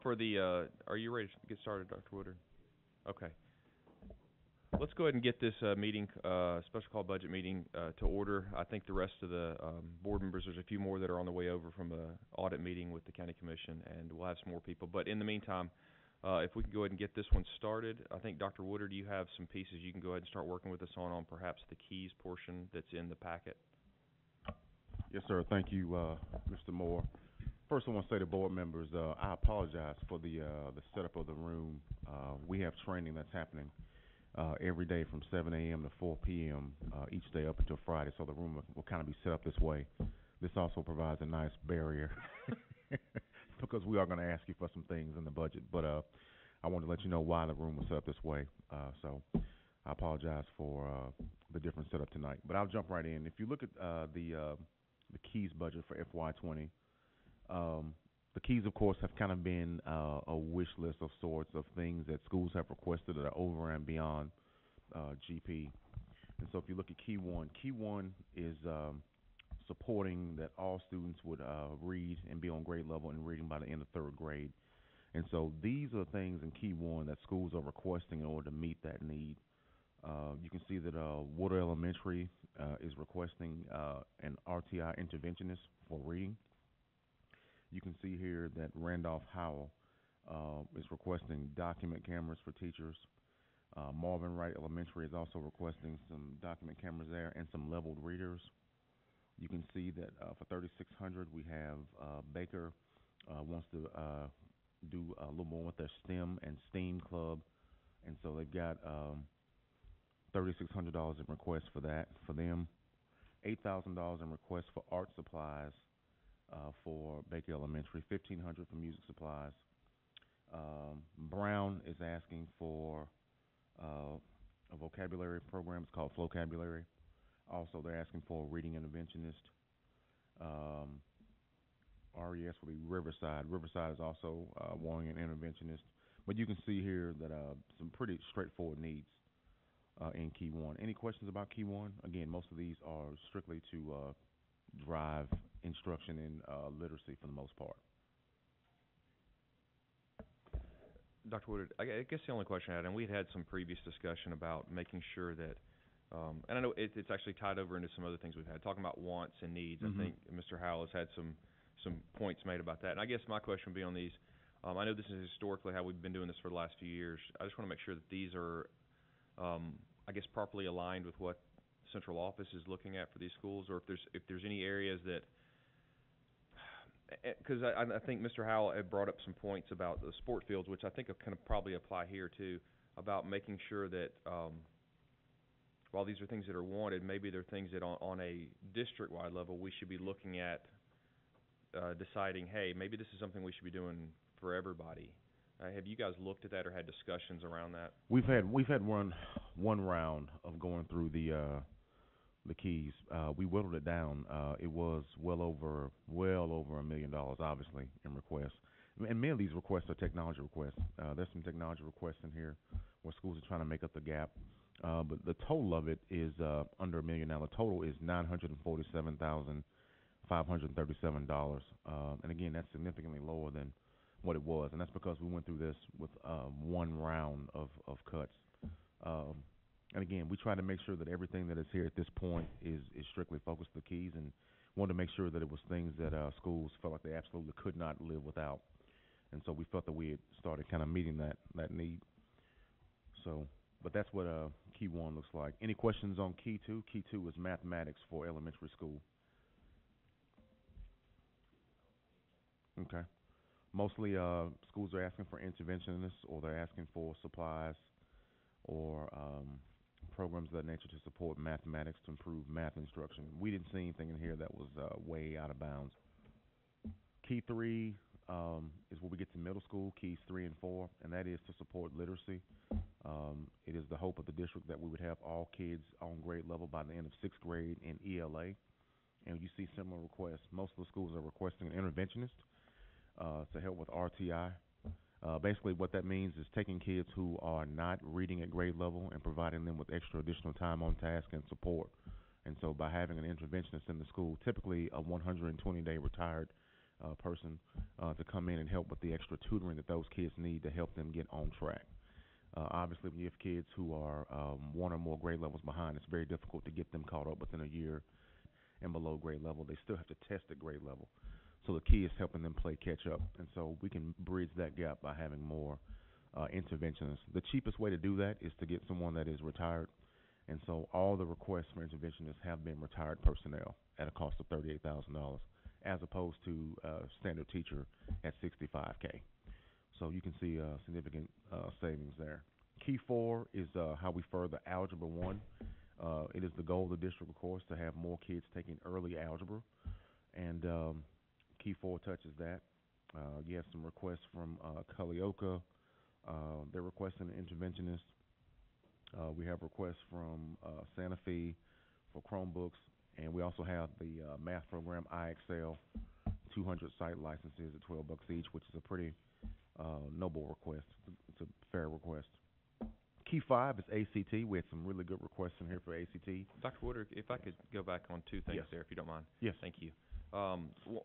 For the, are you ready to get started, Dr. Woodard? Okay. Let's go ahead and get this meeting, special call budget meeting, to order. I think the rest of the board members, there's a few more that are on the way over from the audit meeting with the county commission, and we'll have some more people. But in the meantime, if we can go ahead and get this one started, I think, Dr. Woodard, you have some pieces you can go ahead and start working with us on perhaps the keys portion that's in the packet. Yes, sir. Thank you, Mr. Moore. First, I want to say to board members, I apologize for the setup of the room. We have training that's happening every day from 7 a.m. to 4 p.m. Each day up until Friday, so the room will kind of be set up this way. This also provides a nice barrier because we are going to ask you for some things in the budget, but I wanted to let you know why the room was set up this way. So I apologize for the different setup tonight, but I'll jump right in. If you look at the keys budget for FY20, the keys, of course, have kind of been a wish list of sorts of things that schools have requested that are over and beyond GP. And so if you look at Key 1 is supporting that all students would read and be on grade level in reading by the end of third grade. And so these are things in Key 1 that schools are requesting in order to meet that need. You can see that Water Elementary is requesting an RTI interventionist for reading. You can see here that Randolph Howell is requesting document cameras for teachers. Marvin Wright Elementary is also requesting some document cameras there and some leveled readers. You can see that for 3600 we have Baker wants to do a little more with their STEM and STEAM club, and so they've got $3,600 in requests for that for them. $8,000 in requests for art supplies for Baker Elementary. $1,500 for music supplies. Brown is asking for a vocabulary program. It's called Flocabulary. Also, they're asking for a reading interventionist. RES will be Riverside. Riverside is also wanting an interventionist. But you can see here that some pretty straightforward needs in Key 1. Any questions about Key 1? Again, most of these are strictly to drive instruction in literacy for the most part. Dr. Woodard, I guess the only question I had, and we had some previous discussion about making sure that, and I know it's actually tied over into some other things we've had, talking about wants and needs. I think Mr. Howell has had some points made about that. And I guess my question would be on these. I know this is historically how we've been doing this for the last few years. I just want to make sure that these are, I guess, properly aligned with what central office is looking at for these schools, or if there's any areas that, because I think Mr. Howell had brought up some points about the sport fields, which I think can probably apply here too, about making sure that while these are things that are wanted, maybe they're things that on a district-wide level we should be looking at deciding, hey, maybe this is something we should be doing for everybody. Have you guys looked at that or had discussions around that? We've had one round of going through the keys. We whittled it down. It was well over $1 million, obviously, in requests. And many of these requests are technology requests. There's some technology requests in here where schools are trying to make up the gap. But the total of it is under $1 million now. The total is $947,537. And again, that's significantly lower than what it was. And that's because we went through this with one round of cuts. And again, we try to make sure that everything that is here at this point is strictly focused on the keys, and wanted to make sure that it was things that schools felt like they absolutely could not live without. And so we felt that we had started kind of meeting that need. So, but that's what Key 1 looks like. Any questions on Key 2? Key 2 is mathematics for elementary school. Okay. Mostly schools are asking for interventionists, or they're asking for supplies or programs of that nature to support mathematics to improve math instruction. We didn't see anything in here that was way out of bounds. Key 3 is where we get to middle school, keys 3 and 4, and that is to support literacy. It is the hope of the district that we would have all kids on grade level by the end of 6th grade in ELA. And you see similar requests. Most of the schools are requesting an interventionist to help with RTI. Basically what that means is taking kids who are not reading at grade level and providing them with extra additional time on task and support. And so by having an interventionist in the school, typically a 120-day retired person to come in and help with the extra tutoring that those kids need to help them get on track. Obviously, when you have kids who are one or more grade levels behind, it's very difficult to get them caught up within a year and below grade level. They still have to test at grade level. So the key is helping them play catch up. And so we can bridge that gap by having more interventionists. The cheapest way to do that is to get someone that is retired. And so all the requests for interventionists have been retired personnel at a cost of $38,000 as opposed to standard teacher at $65K. So you can see significant savings there. Key 4 is how we further Algebra 1. It is the goal of the district, of course, to have more kids taking early algebra. And Key 4 touches that. You have some requests from Culleoka. They're requesting an interventionist. We have requests from Santa Fe for Chromebooks. And we also have the math program, iExcel, 200 site licenses at $12 each, which is a pretty noble request. It's a fair request. Key 5 is ACT. We had some really good requests in here for ACT. Dr. Woodard, if I could go back on two things Yes. there, if you don't mind. Yes. Thank you.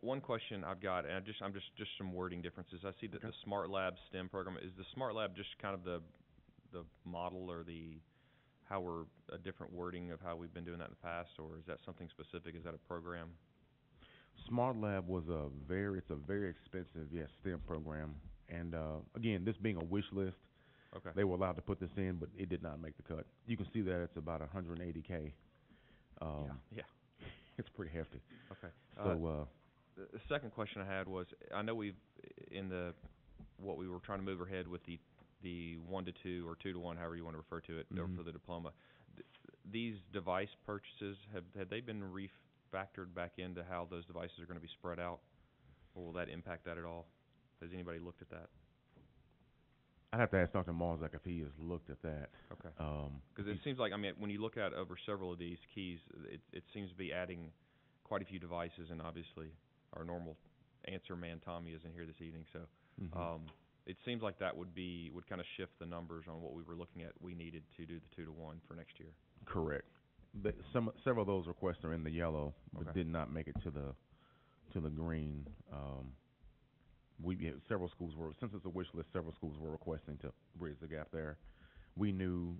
One question I've got, and I'm just some wording differences. I see that the Smart Lab STEM program, is the Smart Lab just kind of the model or how we're a different wording of how we've been doing that in the past, or is that something specific? Is that a program? Smart Lab was a very expensive, STEM program. And again, this being a wish list, Okay. they were allowed to put this in, but it did not make the cut. You can see that it's about $180K. Yeah. It's pretty hefty. Okay. So the second question I had was, I know we've what we were trying to move ahead with the 1 to 2 or 2 to 1, however you want to refer to it, or for the diploma. These device purchases, have they been refactored back into how those devices are going to be spread out, or will that impact that at all? Has anybody looked at that? I'd have to ask Dr. Marzak if he has looked at that. Okay. Because it seems like, when you look at over several of these keys, it seems to be adding quite a few devices, and obviously our normal answer man, Tommy, isn't here this evening, so it seems like that would kind of shift the numbers on what we were looking at. We needed to do the 2 to 1 for next year. Correct. Several of those requests are in the yellow, but did not make it to the green. Several schools were, since it's a wish list, several schools were requesting to bridge the gap there. We knew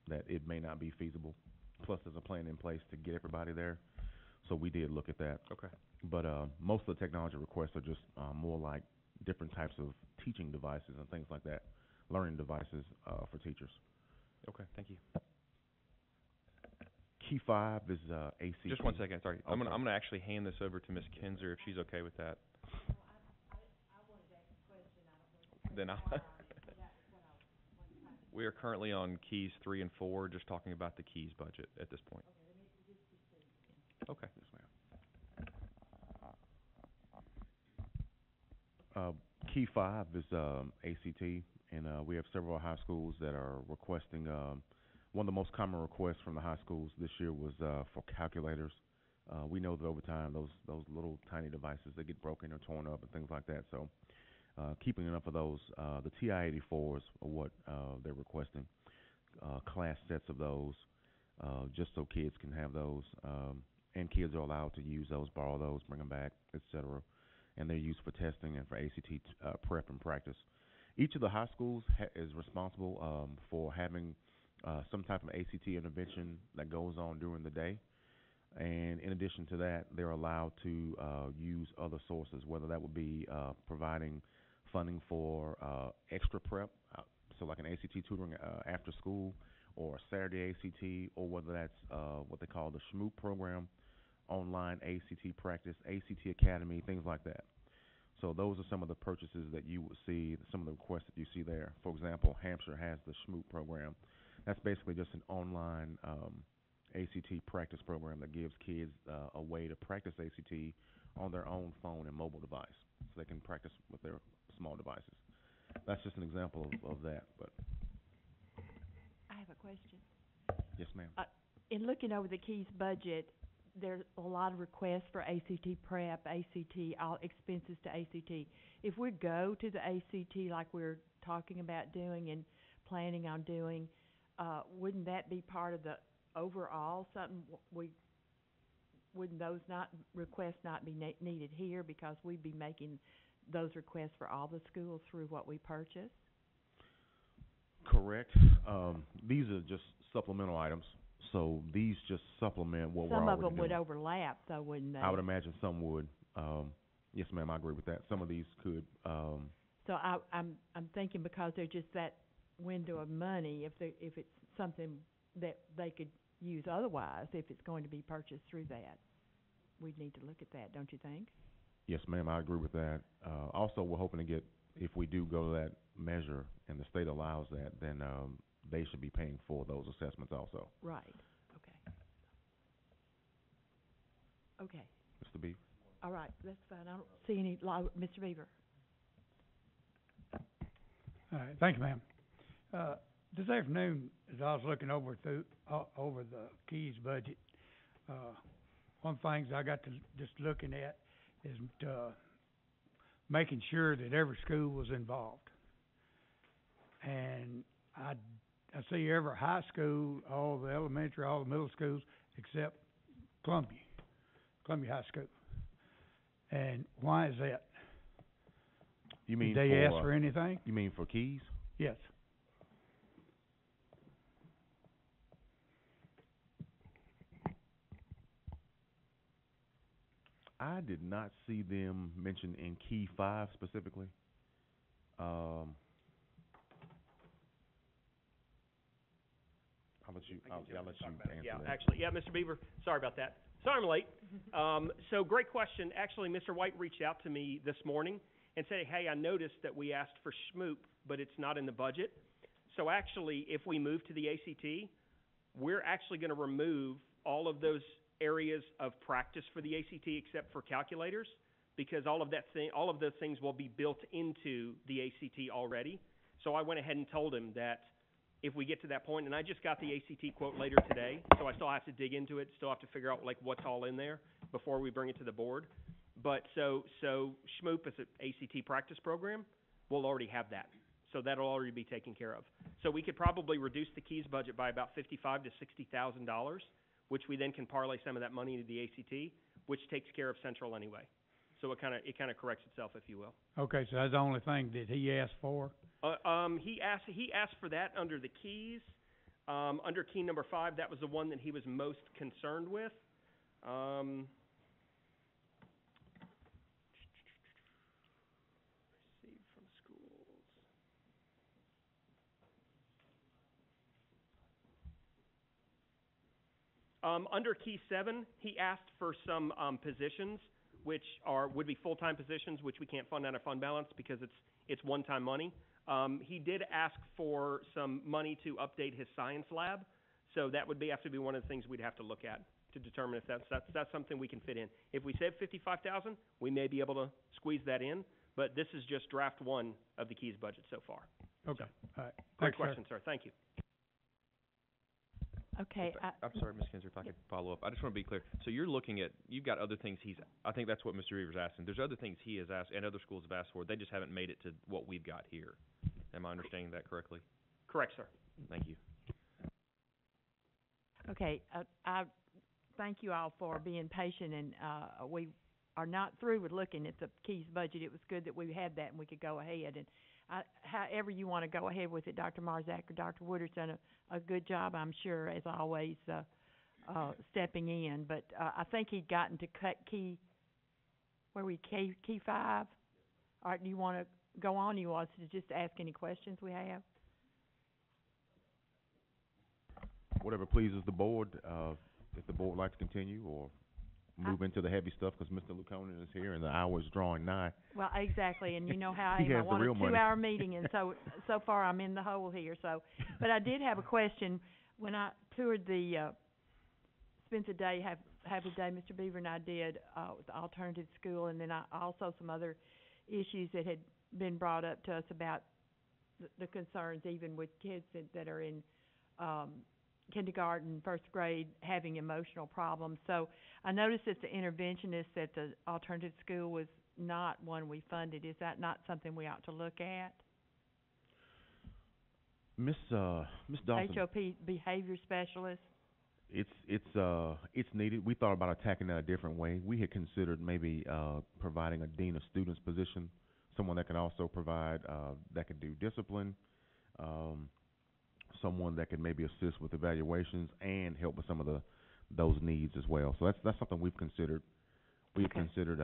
that it may not be feasible. Plus, there's a plan in place to get everybody there, so we did look at that. Okay. But most of the technology requests are just more like different types of teaching devices and things like that, learning devices for teachers. Okay, thank you. Key 5 is ACT. Just 1 second, sorry. Oh, I'm gonna actually hand this over to Ms. Kinzer if she's okay with that. Then we are currently on keys 3 and 4, just talking about the keys budget at this point. Okay. Yes, ma'am. Key 5 is ACT, and we have several high schools that are requesting. One of the most common requests from the high schools this year was for calculators. We know that over time, those little tiny devices, they get broken or torn up and things like that. So keeping enough of those, the TI-84s are what they're requesting, class sets of those, just so kids can have those, and kids are allowed to use those, borrow those, bring them back, etc. And they're used for testing and for ACT prep and practice. Each of the high schools is responsible for having some type of ACT intervention that goes on during the day. And in addition to that, they're allowed to use other sources, whether that would be providing funding for extra prep, so like an ACT tutoring after school, or a Saturday ACT, or whether that's what they call the SHMOOP program, online ACT practice, ACT Academy, things like that. So those are some of the purchases that you will see, some of the requests that you see there. For example, Hampshire has the SHMOOP program. That's basically just an online ACT practice program that gives kids a way to practice ACT on their own phone and mobile device, so they can practice with their small devices. That's just an example of that. But I have a question. yes, ma'am. In looking over the Keys budget, there's a lot of requests for ACT prep, ACT, all expenses to ACT. If we go to the ACT like we're talking about doing and planning on doing, wouldn't that be part of the overall something wouldn't those requests not be needed here because we'd be making those requests for all the schools through what we purchase? Correct. These are just supplemental items, so these just supplement what we're Some already of them would doing. overlap, though, wouldn't they? I would imagine some would. Yes, ma'am, I agree with that. Some of these could. So I'm thinking because they're just that window of money, if it's something that they could use otherwise, if it's going to be purchased through that, we'd need to look at that, don't you think? Yes, ma'am, I agree with that. Also, we're hoping to get, if we do go to that measure and the state allows that, then they should be paying for those assessments also. Right. Okay. Mr. Beaver? All right, that's fine. I don't see any, Mr. Beaver. All right, thank you, ma'am. This afternoon, as I was looking over the Keys budget, one of the things I got to just looking at is making sure that every school was involved. And I see every high school, all the elementary, all the middle schools, except Columbia High School. And why is that? You mean Did they ask for anything? You mean for Keys? Yes. I did not see them mentioned in Key 5 specifically. I'll let you answer Yeah, that. actually, Mr. Beaver, sorry about that. Sorry I'm late. So great question. Actually, Mr. White reached out to me this morning and said, hey, I noticed that we asked for SHMOOP, but it's not in the budget. So actually, if we move to the ACT, we're actually going to remove all of those areas of practice for the ACT except for calculators, because all of those things will be built into the ACT already. So I went ahead and told him that if we get to that point, and I just got the ACT quote later today, so I still have to dig into it, still have to figure out like what's all in there before we bring it to the board. But so SHMOOP is an ACT practice program. We'll already have that. So that'll already be taken care of. So we could probably reduce the Keys budget by about $55,000 to $60,000, which we then can parlay some of that money into the ACT, which takes care of Central anyway. So it kind of corrects itself, if you will. Okay, so that's the only thing that he asked for? He asked for that under the Keys. Under key number 5, that was the one that he was most concerned with. Received from schools. Under key 7, he asked for some positions, which would be full-time positions, which we can't fund out of fund balance because it's one-time money. He did ask for some money to update his science lab, so that would have to be one of the things we'd have to look at to determine if that's something we can fit in. If we save $55,000, we may be able to squeeze that in, but this is just draft 1 of the Keys budget so far. Okay, all right. Great Thanks, question, sir. Thank you. Okay. I'm sorry, Ms. Kinzer, if I could follow up. I just want to be clear. So you've got other things I think that's what Mr. Reaver's asking. There's other things he has asked and other schools have asked for. They just haven't made it to what we've got here. Am I understanding that correctly? Correct, sir. Thank you. Okay, I thank you all for being patient, and we are not through with looking at the Keys budget. It was good that we had that and we could go ahead. And however you want to go ahead with it, Dr. Marzak or Dr. Woodard's done a good job, I'm sure, as always, stepping in. But I think he'd gotten to key 5? All right, do you want to go on? You want us to just ask any questions we have? Whatever pleases the board, if the board would like to continue or move into the heavy stuff, because Mr. Luconen is here and the hour is drawing nigh. Well, exactly, and you know how I He am. I has the want a real money. 2-hour meeting, and so far I'm in the hole here. But I did have a question. When I toured the spent a day, half a day, Mr. Beaver and I did with the alternative school, and then also some other issues that had been brought up to us about the concerns, even with kids that are in kindergarten, first grade, having emotional problems. So I noticed that the interventionist at the alternative school was not one we funded. Is that not something we ought to look at? Miss Dawson. HOP behavior specialist? It's needed. We thought about attacking that a different way. We had considered maybe providing a dean of students position, someone that can also provide that could do discipline, um, someone that could maybe assist with evaluations and help with some of those needs as well. So that's something we've considered. We've Okay. considered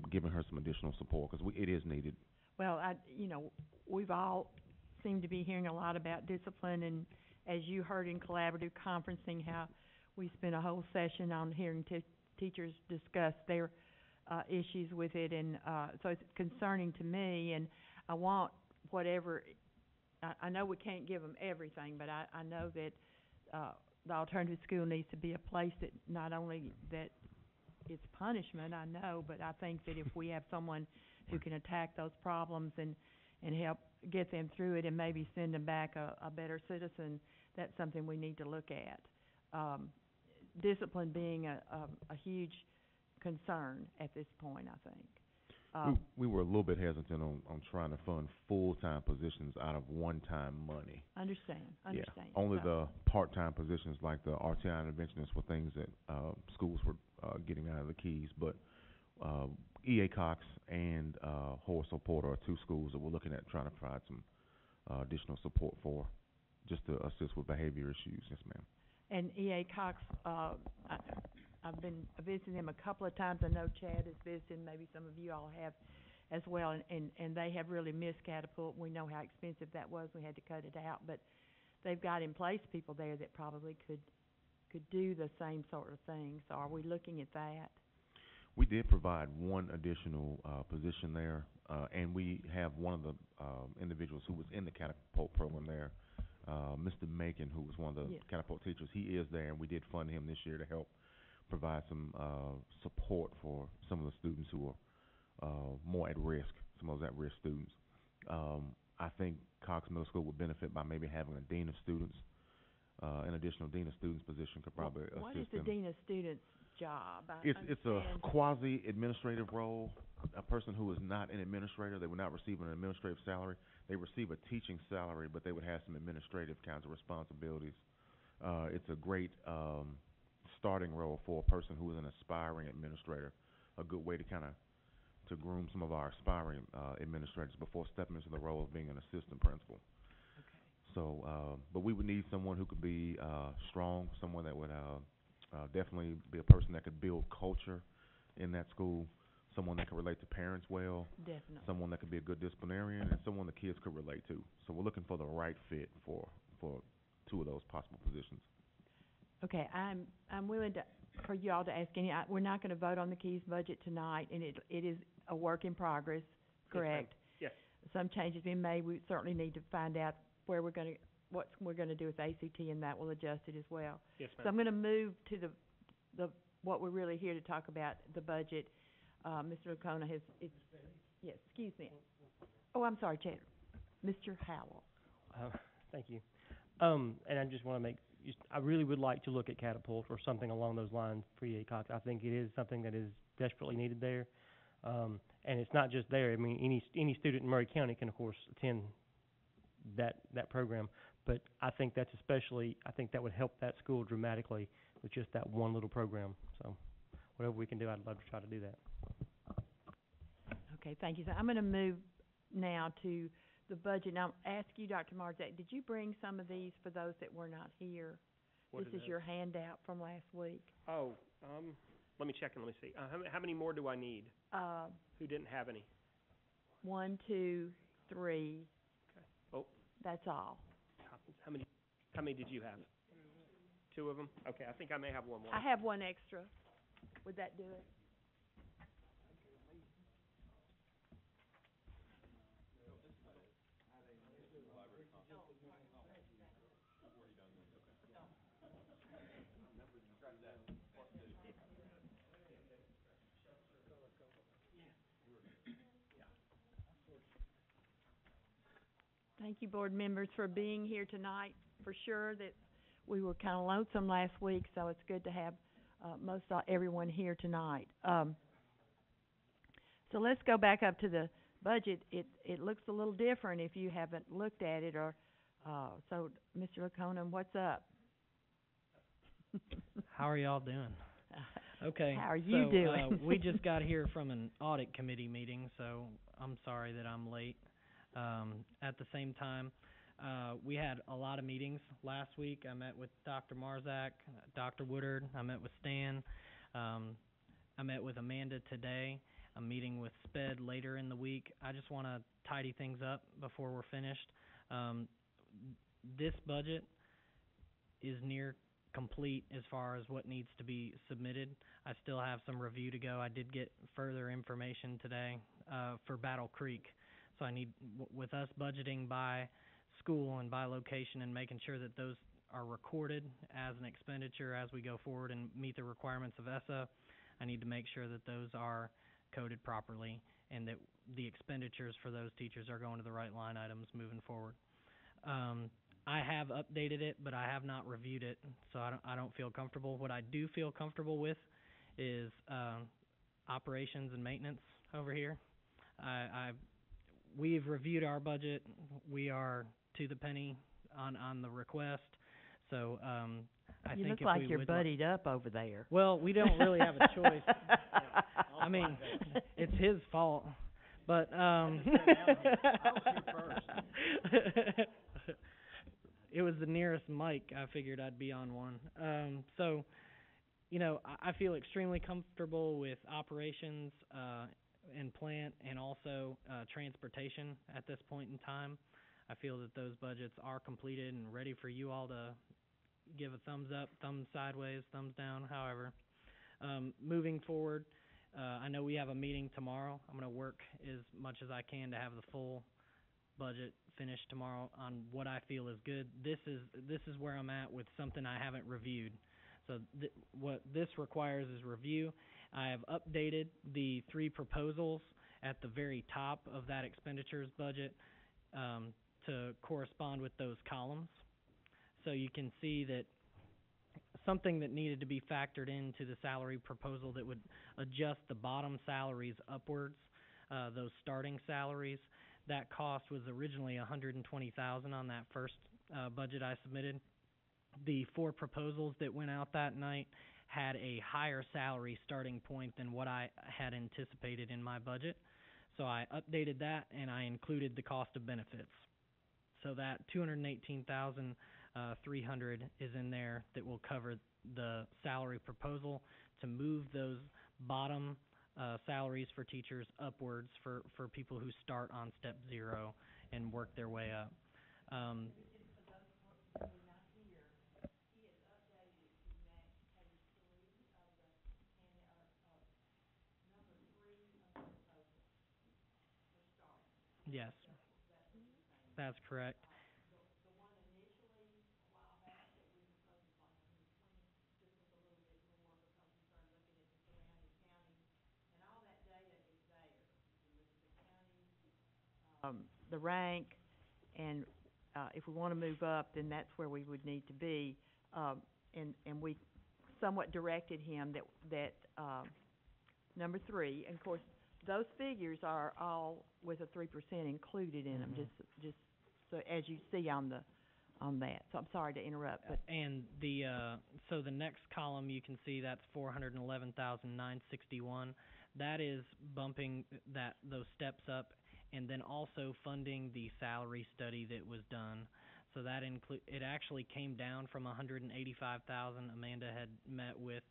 giving her some additional support because it is needed. Well, we've all seemed to be hearing a lot about discipline, and as you heard in collaborative conferencing, how we spent a whole session on hearing teachers discuss their issues with it, and so it's concerning to me, and I want whatever, I know we can't give them everything, but I know that the alternative school needs to be a place that not only that it's punishment, I know, but I think that if we have someone who can attack those problems and help get them through it and maybe send them back a better citizen, that's something we need to look at. Discipline being a huge concern at this point, I think. We were a little bit hesitant on trying to fund full-time positions out of one-time money. Understand. Yeah, only the part-time positions like the RTI interventionists were things that schools were getting out of the keys. But EA Cox and Horace Porter are two schools that we're looking at trying to provide some additional support for, just to assist with behavior issues. Yes, ma'am. And EA Cox, I've been visiting them a couple of times. I know Chad has visited, maybe some of you all have as well, and they have really missed Catapult. We know how expensive that was. We had to cut it out, but they've got in place people there that probably could do the same sort of thing. So are we looking at that? We did provide one additional position there, and we have one of the individuals who was in the Catapult program there, Mr. Macon, who was one of the Yes. Catapult teachers. He is there, and we did fund him this year to help provide some support for some of the students who are more at risk, some of those at-risk students. I think Cox Middle School would benefit by maybe having a dean of students, an additional dean of students position could probably assist them. What is the dean of students' job? It's a quasi-administrative role. A person who is not an administrator, they would not receive an administrative salary. They receive a teaching salary, but they would have some administrative kinds of responsibilities. It's a great starting role for a person who is an aspiring administrator. A good way to to groom some of our aspiring administrators before stepping into the role of being an assistant principal. Okay. So, but we would need someone who could be strong, someone that would definitely be a person that could build culture in that school, someone that could relate to parents well, Definitely. someone that could be a good disciplinarian, and someone the kids could relate to. So we're looking for the right fit for two of those possible positions. Okay, I'm willing for you all to ask any. We're not going to vote on the Keys budget tonight, and it is a work in progress. Correct. Yes. Some changes being made. We certainly need to find out what we're going to do with ACT, and that will adjust it as well. Yes, So ma'am. I'm going to move to the what we're really here to talk about, the budget. Mr. O'Connor has yes. Excuse me. Oh, I'm sorry, Chair. Mr. Howell. Thank you. And I just want to I really would like to look at Catapult or something along those lines for EA Cox. I think it is something that is desperately needed there. And it's not just there. I mean, any student in Murray County can, of course, attend that program. But I think I think that would help that school dramatically with just that one little program. So whatever we can do, I'd love to try to do that. Okay, thank you. So I'm going to move now to the budget. Now, I'll ask you, Dr. Marzak, did you bring some of these for those that were not here? What This is your handout from last week. Oh, let me check and let me see. How many more do I need? Who didn't have any? 1, 2, 3. Okay. Oh. That's all. How many did you have? 2 of them? Okay, I think I may have one more. I have one extra. Would that do it? Thank you, board members, for being here tonight. For sure that we were kind of lonesome last week, so it's good to have everyone here tonight. So let's go back up to the budget. It looks a little different if you haven't looked at it, or so Mr. Laconin, what's up? How are y'all doing? Okay. How are you doing? We just got here from an audit committee meeting, so I'm sorry that I'm late. At the same time, we had a lot of meetings last week. I met with Dr. Marzak, Dr. Woodard. I met with Stan. I met with Amanda today. I'm meeting with Sped later in the week. I just want to tidy things up before we're finished. This budget is near complete as far as what needs to be submitted. I still have some review to go. I did get further information today for Battle Creek. So I need, with us budgeting by school and by location and making sure that those are recorded as an expenditure as we go forward and meet the requirements of ESSA, I need to make sure that those are coded properly and that the expenditures for those teachers are going to the right line items moving forward. I have updated it, but I have not reviewed it, so I don't feel comfortable. What I do feel comfortable with is operations and maintenance over here. We've reviewed our budget. We are to the penny on the request. So I you think look like you're buddied up over there. Well, we don't really have a choice. I mean, it's his fault. But it was the nearest mic. I figured I'd be on one. So, you know, I feel extremely comfortable with operations and plant and also transportation at this point in time. I feel that those budgets are completed and ready for you all to give a thumbs up, thumbs sideways, thumbs down, however. Moving forward, I know we have a meeting tomorrow. I'm going to work as much as I can to have the full budget finished tomorrow on what I feel is good. This is where I'm at with something I haven't reviewed. So what this requires is review. I have updated the 3 proposals at the very top of that expenditures budget to correspond with those columns. So you can see that something that needed to be factored into the salary proposal that would adjust the bottom salaries upwards, those starting salaries. That cost was originally $120,000 on that first budget I submitted. The 4 proposals that went out that night had a higher salary starting point than what I had anticipated in my budget. So I updated that and I included the cost of benefits. So that $218,300 is in there that will cover the salary proposal to move those bottom salaries for teachers upwards for people who start on step 0 and work their way up. Yes, that's correct. The rank, and if we want to move up, then that's where we would need to be. And we somewhat directed him that number 3, and of course, those figures are all with a 3% included in them, just so as you see on that. So I'm sorry to interrupt, but and so the next column you can see that's $411,961. That is bumping those steps up, and then also funding the salary study that was done. So that it actually came down from $185,000. Amanda had met with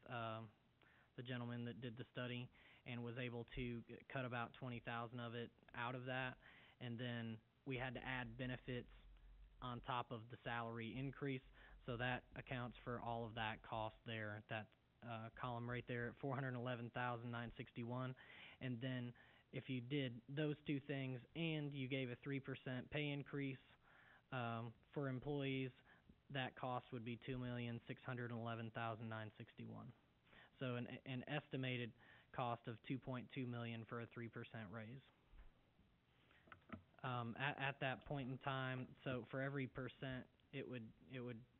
the gentleman that did the study and was able to cut about $20,000 of it out of that, and then we had to add benefits on top of the salary increase, so that accounts for all of that cost there, that column right there at $411,961. And then if you did those 2 things and you gave a 3% pay increase for employees, that cost would be $2,611,961. So an estimated cost of $2.2 million for a 3% raise. At that point in time, so for every percent, it would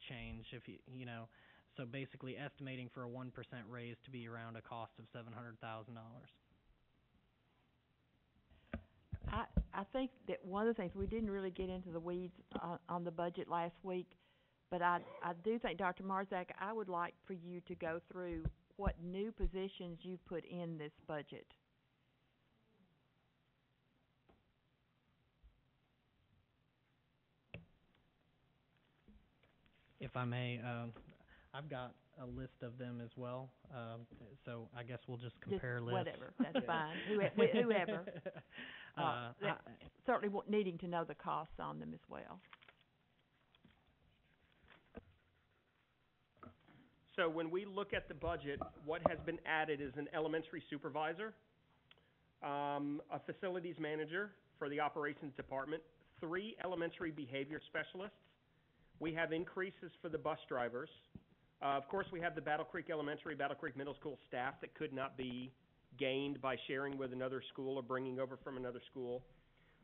change if you know. So basically, estimating for a 1% raise to be around a cost of $700,000. I think that one of the things, we didn't really get into the weeds on the budget last week, But I do think, Dr. Marzak, I would like for you to go through what new positions you've put in this budget. If I may, I've got a list of them as well, so I guess we'll just compare lists. Whatever, that's fine, whoever. Certainly needing to know the costs on them as well. So when we look at the budget, what has been added is an elementary supervisor, a facilities manager for the operations department, 3 elementary behavior specialists. We have increases for the bus drivers. Of course, we have the Battle Creek Elementary, Battle Creek Middle School staff that could not be gained by sharing with another school or bringing over from another school.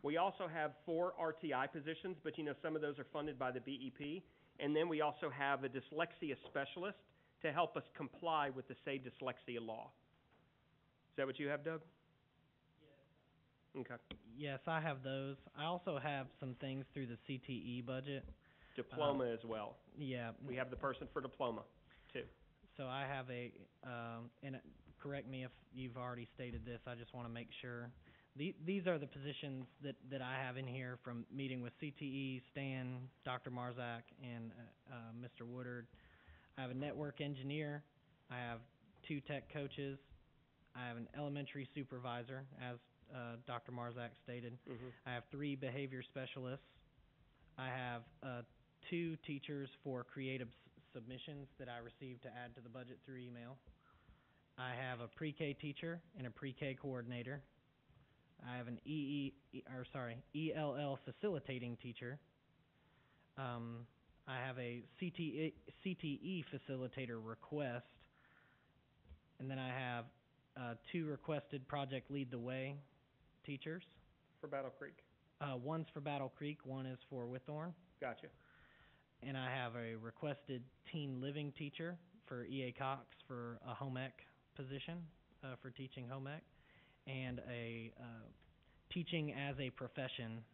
We also have 4 RTI positions, but some of those are funded by the BEP. And then we also have a dyslexia specialist to help us comply with the Say Dyslexia law. Is that what you have, Doug? Yes. Okay. Yes, I have those. I also have some things through the CTE budget. Diploma as well. Yeah. We have the person for diploma, too. So I have and correct me if you've already stated this, I just want to make sure. These are the positions that I have in here from meeting with CTE, Stan, Dr. Marzak, and Mr. Woodard. I have a network engineer. I have 2 tech coaches. I have an elementary supervisor, as Dr. Marzak stated. Mm-hmm. I have 3 behavior specialists. I have 2 teachers for creative submissions that I received to add to the budget through email. I have a pre-K teacher and a pre-K coordinator. I have an ELL facilitating teacher. I have a CTE facilitator request. And then I have 2 requested Project Lead the Way teachers. For Battle Creek. One's for Battle Creek, one is for Whitthorne. Gotcha. And I have a requested teen living teacher for EA Cox for a home ec position, for teaching home ec, and a teaching as a profession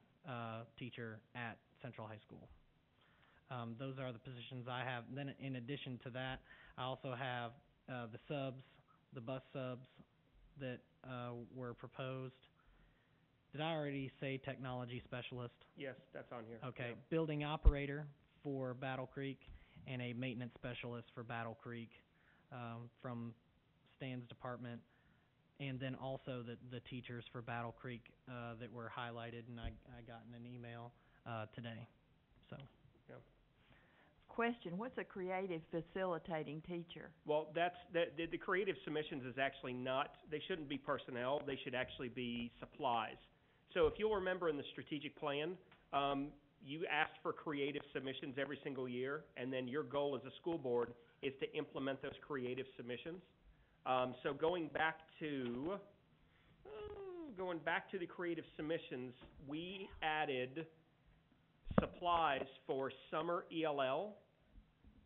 teacher at Central High School. Those are the positions I have. Then in addition to that, I also have the subs, the bus subs that were proposed. Did I already say technology specialist? Yes, that's on here. Okay, Yeah. building operator for Battle Creek and a maintenance specialist for Battle Creek from Stan's department, and then also the teachers for Battle Creek that were highlighted, and I got in an email today. So. Yeah. Question, what's a creative facilitating teacher? Well, the creative submissions is actually not, they shouldn't be personnel, they should actually be supplies. So if you'll remember in the strategic plan, you asked for creative submissions every single year, and then your goal as a school board is to implement those creative submissions. So going back to the creative submissions, we added supplies for summer ELL.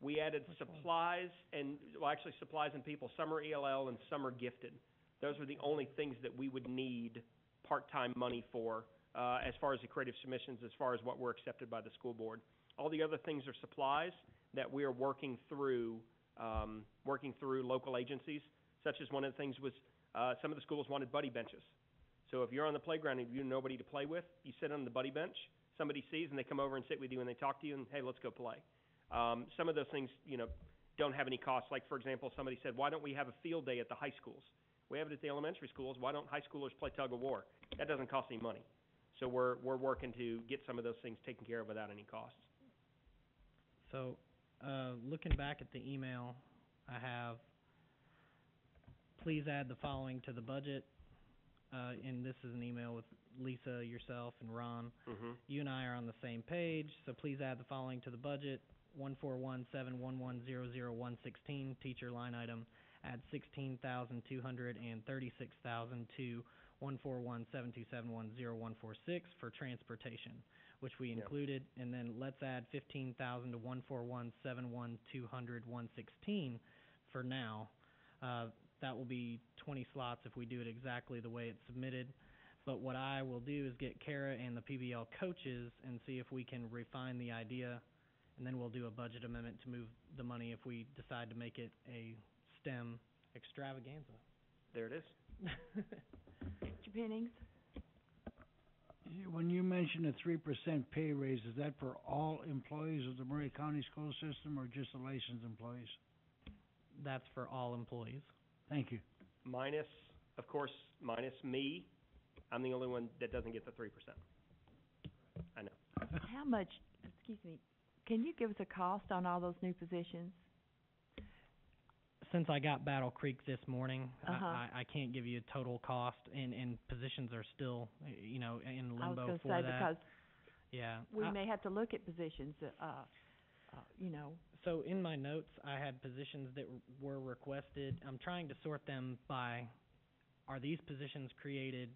We added supplies and people, summer ELL and summer gifted. Those were the only things that we would need part-time money for as far as the creative submissions, as far as what were accepted by the school board. All the other things are supplies that we are working through local agencies, such as one of the things was some of the schools wanted buddy benches. So if you're on the playground and you have nobody to play with, you sit on the buddy bench, somebody sees and they come over and sit with you and they talk to you and, hey, let's go play. Some of those things, don't have any cost. Like, for example, somebody said, why don't we have a field day at the high schools? We have it at the elementary schools. Why don't high schoolers play tug of war? That doesn't cost any money. So we're working to get some of those things taken care of without any costs. So, looking back at the email, I have, please add the following to the budget. And this is an email with Lisa, yourself, and Ron. Mm-hmm. You and I are on the same page, so please add the following to the budget. 14171100116 teacher line item. Add 16,236,000 to 14172710146 for transportation, which we included, and then let's add 15,000 to 14171200116 for now. That will be 20 slots if we do it exactly the way it's submitted. But what I will do is get Kara and the PBL coaches and see if we can refine the idea and then we'll do a budget amendment to move the money if we decide to make it a STEM extravaganza. There it is. Mr. Pennings? When you mention a 3% pay raise, is that for all employees of the Murray County School System or just the licensed employees? That's for all employees. Thank you. Minus, of course, minus me. I'm the only one that doesn't get the 3%. I know. How much, excuse me, can you give us a cost on all those new positions? Since I got Battle Creek this morning, Uh-huh. I can't give you a total cost, and positions are still, in limbo I was gonna for say, that. because Yeah. we may have to look at positions, So in my notes, I had positions that were requested. I'm trying to sort them by, are these positions created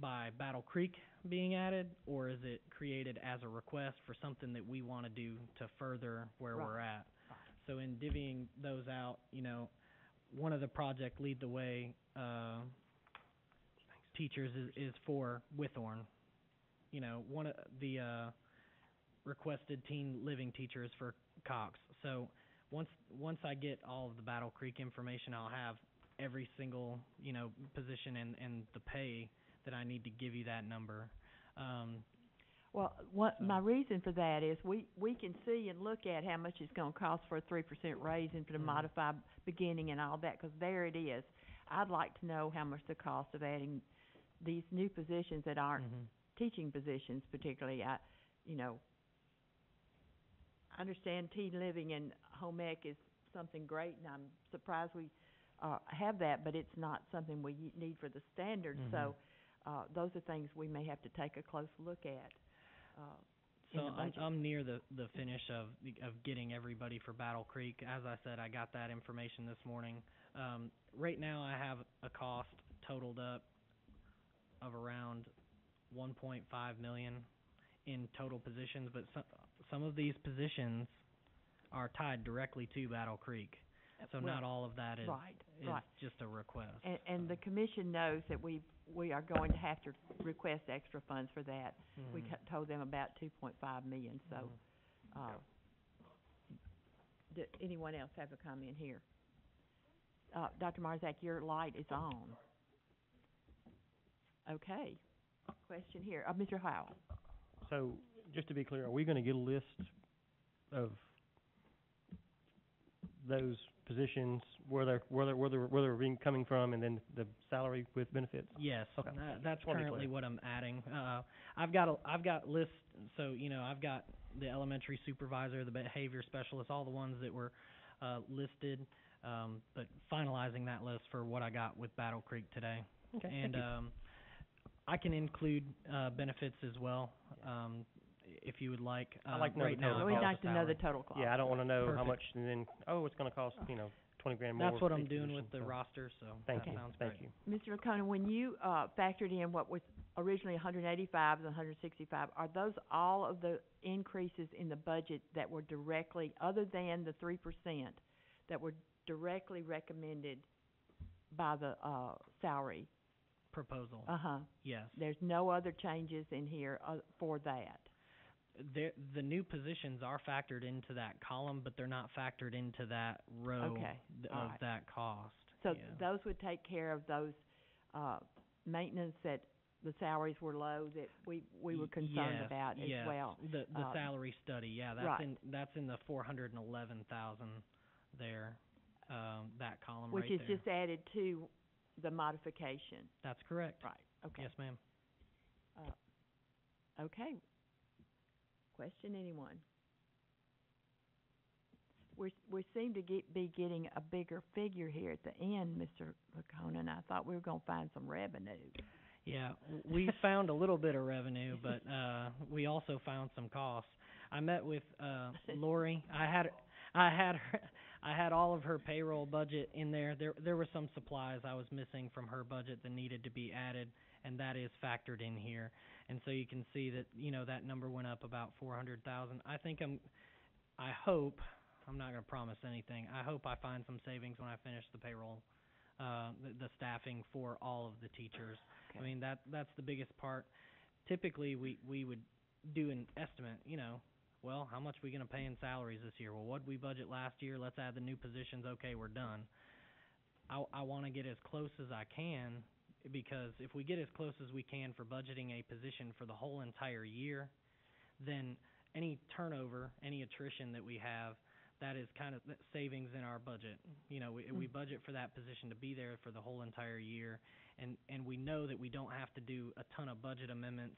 by Battle Creek being added, or is it created as a request for something that we want to do to further where we're Right. at? So in divvying those out, one of the project Lead the Way teachers is for Withorn. One of the requested teen living teachers for Cox. So once I get all of the Battle Creek information, I'll have every single position and the pay that I need to give you that number. Well, So- my reason for that is we can see and look at how much it's gonna cost for a 3% raise and for the Mhm. modified beginning and all that, 'cause there it is. I'd like to know how much the cost of adding these new positions that aren't Mhm. teaching positions particularly. I understand teen living and home ec is something great, and I'm surprised we have that, but it's not something we need for the standards. So those are things we may have to take a close look at. In So the budget. I'm near the finish of getting everybody for Battle Creek. As I said, I got that information this morning. Right now I have a cost totaled up of around 1.5 million in total positions, but some of these positions are tied directly to Battle Creek. So not all of that is Right. just a request. And the commission knows that we are going to have to request extra funds for that. We told them about 2.5 million, so, anyone else have a comment here? Dr. Marzak, your light is on. Okay. Question here, Mr. Howell. So, just to be clear, are we gonna get a list of those positions, where they're being coming from, and then the salary with benefits? Yes, Okay. That's Just wanna be currently clear. what I'm adding. I've got lists, so, I've got the elementary supervisor, the behavior specialist, all the ones that were, listed, but finalizing that list for what I got with Battle Creek today. Okay, And, thank you. I can include, benefits as well, if you would like. I like to know right the now, total We'd cost like of to know the salary. total cost. Yeah, I don't wanna know how Perfect. much, and then, it's gonna cost, 20 grand more. that's what I'm each doing position, with the so. roster, so Thank that you, sounds great. thank you. Mr. O'Connor, when you, factored in what was originally 185 and 165, are those all of the increases in the budget that were directly, other than the 3%, that were directly recommended by the, salary? Proposal, Uh-huh. yes. There's no other changes in here, for that? The new positions are factored into that column, but they're not factored into that row Okay, of alright. that cost. So Yeah. those would take care of those, maintenance that the salaries were low, that we were concerned Yes, about as yes. well. The Um, salary study, yeah, right. that's in the 411,000 there, that column right Which there. is just added to the modification. That's correct. Right, okay. Yes, ma'am. Okay. Question, anyone? We seem to be getting a bigger figure here at the end, Mr. Laconin. I thought we were gonna find some revenue. Yeah, we found a little bit of revenue, but we also found some costs. I met with Lori. I had all of her payroll budget in there. There were some supplies I was missing from her budget that needed to be added, and that is factored in here. And so you can see that, that number went up about 400,000. I hope, I'm not gonna promise anything. I hope I find some savings when I finish the payroll, the staffing for all of the teachers. I Okay. mean, that's the biggest part. Typically, we would do an estimate, well, how much we gonna pay in salaries this year? Well, what'd we budget last year? Let's add the new positions. Okay, we're done. I wanna get as close as I can, because if we get as close as we can for budgeting a position for the whole entire year, then any turnover, any attrition that we have, that is kind of savings in our budget. You know, we budget for that position to be there for the whole entire year, and we know that we don't have to do a ton of budget amendments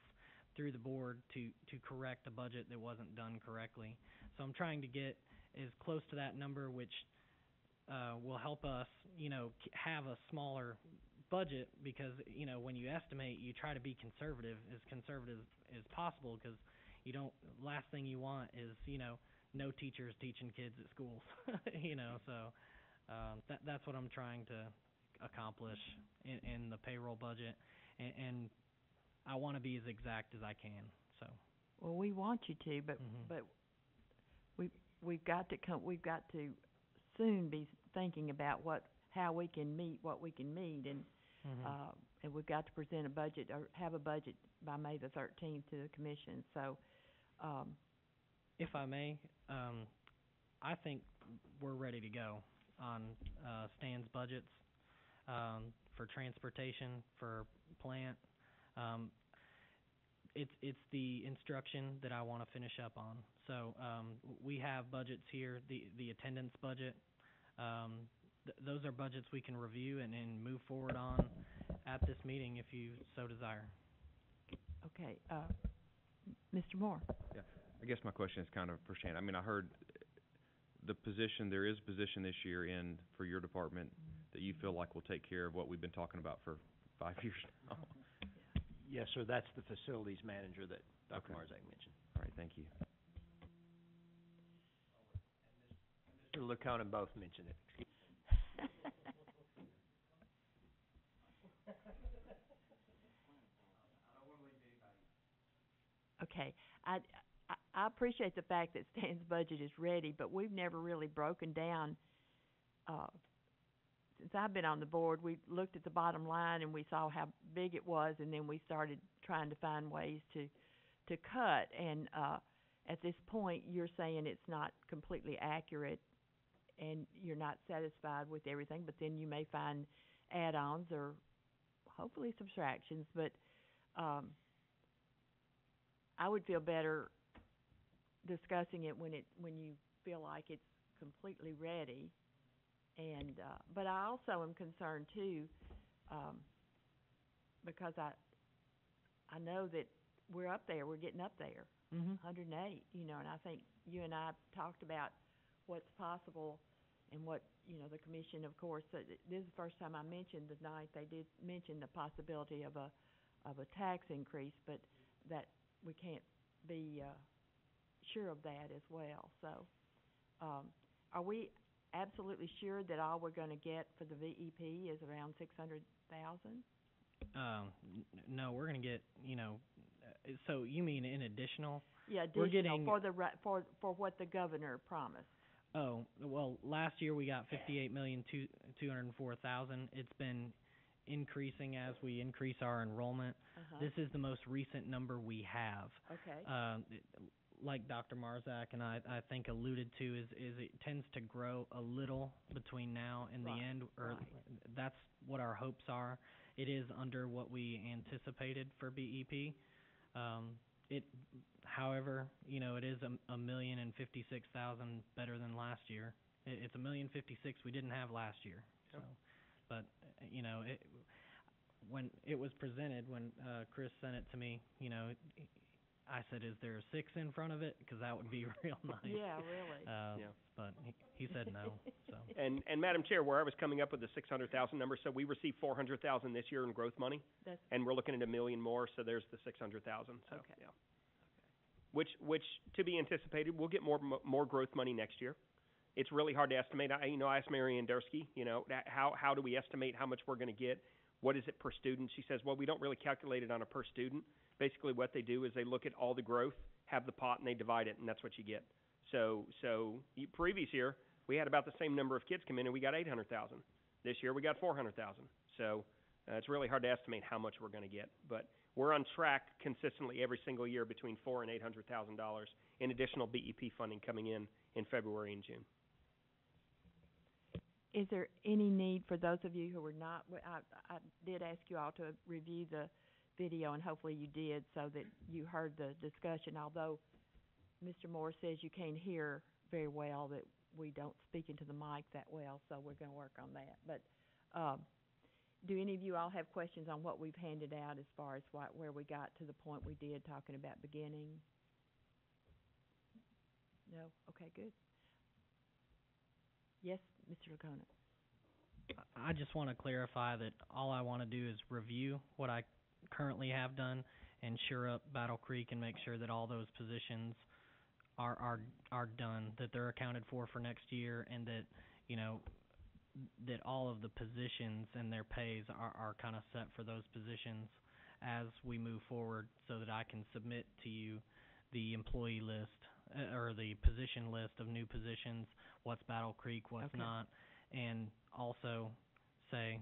through the board to correct a budget that wasn't done correctly. So I'm trying to get as close to that number, which will help us, you know, have a smaller budget, because, you know, when you estimate, you try to be conservative as possible, because you don't, last thing you want is, you know, no teachers teaching kids at schools, you know, so that's what I'm trying to accomplish in the payroll budget, and I want to be as exact as I can, so. Well, we want you to, but we've got to soon be thinking about how we can meet what we can meet, and we've got to present a budget or have a budget by May the 13th to the commission. So, if I may, I think we're ready to go on Stan's budgets, for transportation, for plant. It's the instruction that I want to finish up on. So we have budgets here, the attendance budget. Those are budgets we can review and move forward on at this meeting if you so desire. Okay, Mr. Moore. Yeah, I guess my question is kind of for Shannon. I mean, I heard there is a position this year for your department that you feel like will take care of what we've been talking about for 5 years now. Yes, sir, that's the facilities manager that Dr. Okay. Marzak mentioned. All right, thank you. Mr. LeConin both mentioned it. Okay, I appreciate the fact that Stan's budget is ready, but we've never really broken down, since I've been on the board, we looked at the bottom line and we saw how big it was, and then we started trying to find ways to cut, and at this point, you're saying it's not completely accurate and you're not satisfied with everything, but then you may find add-ons or hopefully subtractions, but I would feel better discussing it when you feel like it's completely ready. And but I also am concerned too, because I know that we're up there, we're getting up there, 108, you know, and I think you and I talked about what's possible and what, you know, the commission, of course, this is the first time I mentioned tonight, they did mention the possibility of a tax increase, but that we can't be sure of that as well. So, are we absolutely sure that all we're going to get for the VEP is around 600,000? No, we're going to get, you know, so you mean in additional? Yeah, we're additional getting, for what the governor promised. Oh, well, last year we got 58,204,000. It's been increasing as we increase our enrollment. This is the most recent number we have. Okay. Like Dr. Marzak and I think alluded to, is it tends to grow a little between now and the end, or that's what our hopes are. It is under what we anticipated for BEP. However, you know, it is $1,056,000 better than last year. It's $1,056,000 we didn't have last year. So, but you know, when it was presented, when Chris sent it to me, you know, I said, "Is there a 6 in front of it? Because that would be real nice." Yeah, really. But he said no. So. And Madam Chair, where I was coming up with the 600,000 number, so we received 400,000 this year in growth money, and we're looking at $1 million more. So there's the 600,000. So okay. Yeah. Which to be anticipated, we'll get more growth money next year. It's really hard to estimate. I asked Mary Ann Dursky, you know, how do we estimate how much we're going to get? What is it per student? She says, well, we don't really calculate it on a per student. Basically, what they do is they look at all the growth, have the pot, and they divide it, and that's what you get. So previous year, we had about the same number of kids come in, and we got 800,000. This year, we got 400,000. So it's really hard to estimate how much we're going to get. But we're on track consistently every single year between $400,000 and $800,000 in additional BEP funding coming in February and June. Is there any need for those of you who were not, I did ask you all to review the video, and hopefully you did, so that you heard the discussion, although Mr. Moore says you can't hear very well, that we don't speak into the mic that well, so we're going to work on that. But do any of you all have questions on what we've handed out as far as where we got to the point we did talking about beginning? No? Okay, good. Yes, Mr. Lacona. I just want to clarify that all I want to do is review what I currently have done and shore up Battle Creek and make sure that all those positions are done, that they're accounted for next year, and that, you know, that all of the positions and their pays are kind of set for those positions as we move forward, so that I can submit to you the employee list or the position list of new positions, what's Battle Creek, what's not, and also say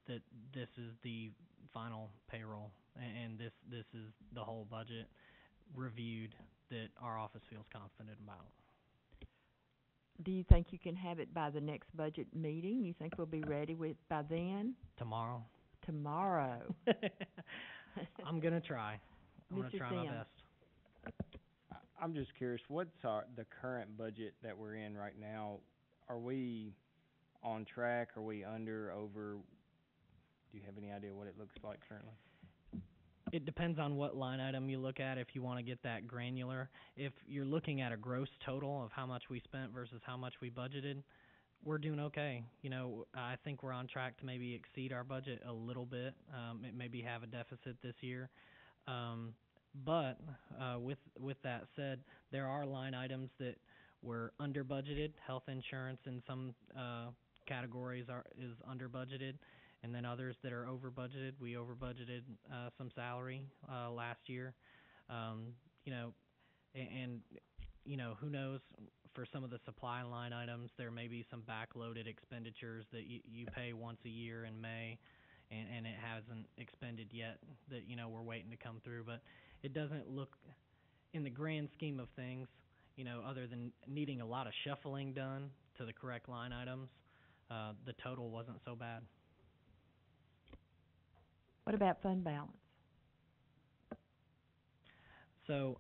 that this is the final payroll and this is the whole budget reviewed that our office feels confident about. Do you think you can have it by the next budget meeting? You think we'll be ready by then? Tomorrow. I'm going to try. I'm going to try my best. I'm just curious, what's the current budget that we're in right now? Are we on track? Are we under, over? Do you have any idea what it looks like currently? It depends on what line item you look at if you want to get that granular. If you're looking at a gross total of how much we spent versus how much we budgeted, we're doing okay. You know, I think we're on track to maybe exceed our budget a little bit. It maybe have a deficit this year. But with that said, there are line items that were under budgeted. Health insurance in some categories is under budgeted, and then others that are over budgeted. We over budgeted some salary last year. You know, and you know, who knows, for some of the supply line items, there may be some backloaded expenditures that you pay once a year in May, and it hasn't expended yet, that, you know, we're waiting to come through. But it doesn't look, in the grand scheme of things, you know, other than needing a lot of shuffling done to the correct line items, the total wasn't so bad. What about fund balance? So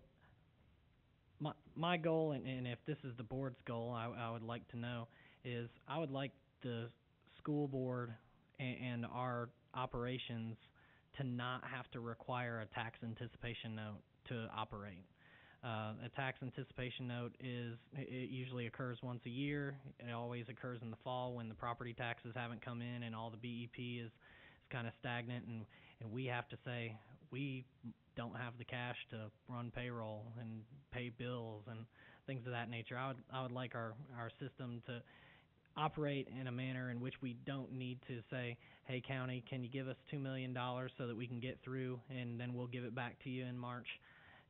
my goal, and if this is the board's goal, I would like to know, is I would like the school board and our operations to not have to require a tax anticipation note to operate. A tax anticipation note it usually occurs once a year. It always occurs in the fall when the property taxes haven't come in and all the BEP is kind of stagnant, and we have to say we don't have the cash to run payroll and pay bills and things of that nature. I would like our system to operate in a manner in which we don't need to say, hey, county, can you give us $2 million so that we can get through, and then we'll give it back to you in March.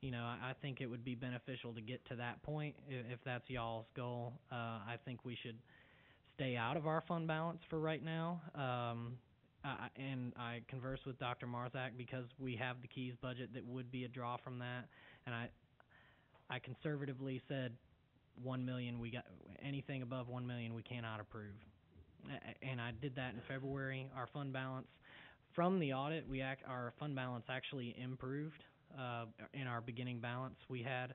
You know, I think it would be beneficial to get to that point if that's y'all's goal. I think we should stay out of our fund balance for right now. And I conversed with Dr. Marzak because we have the Keys budget that would be a draw from that, and I conservatively said 1 million. We got anything above 1 million we cannot approve, and I did that in February. Our fund balance from the audit, our fund balance actually improved. In our beginning balance, we had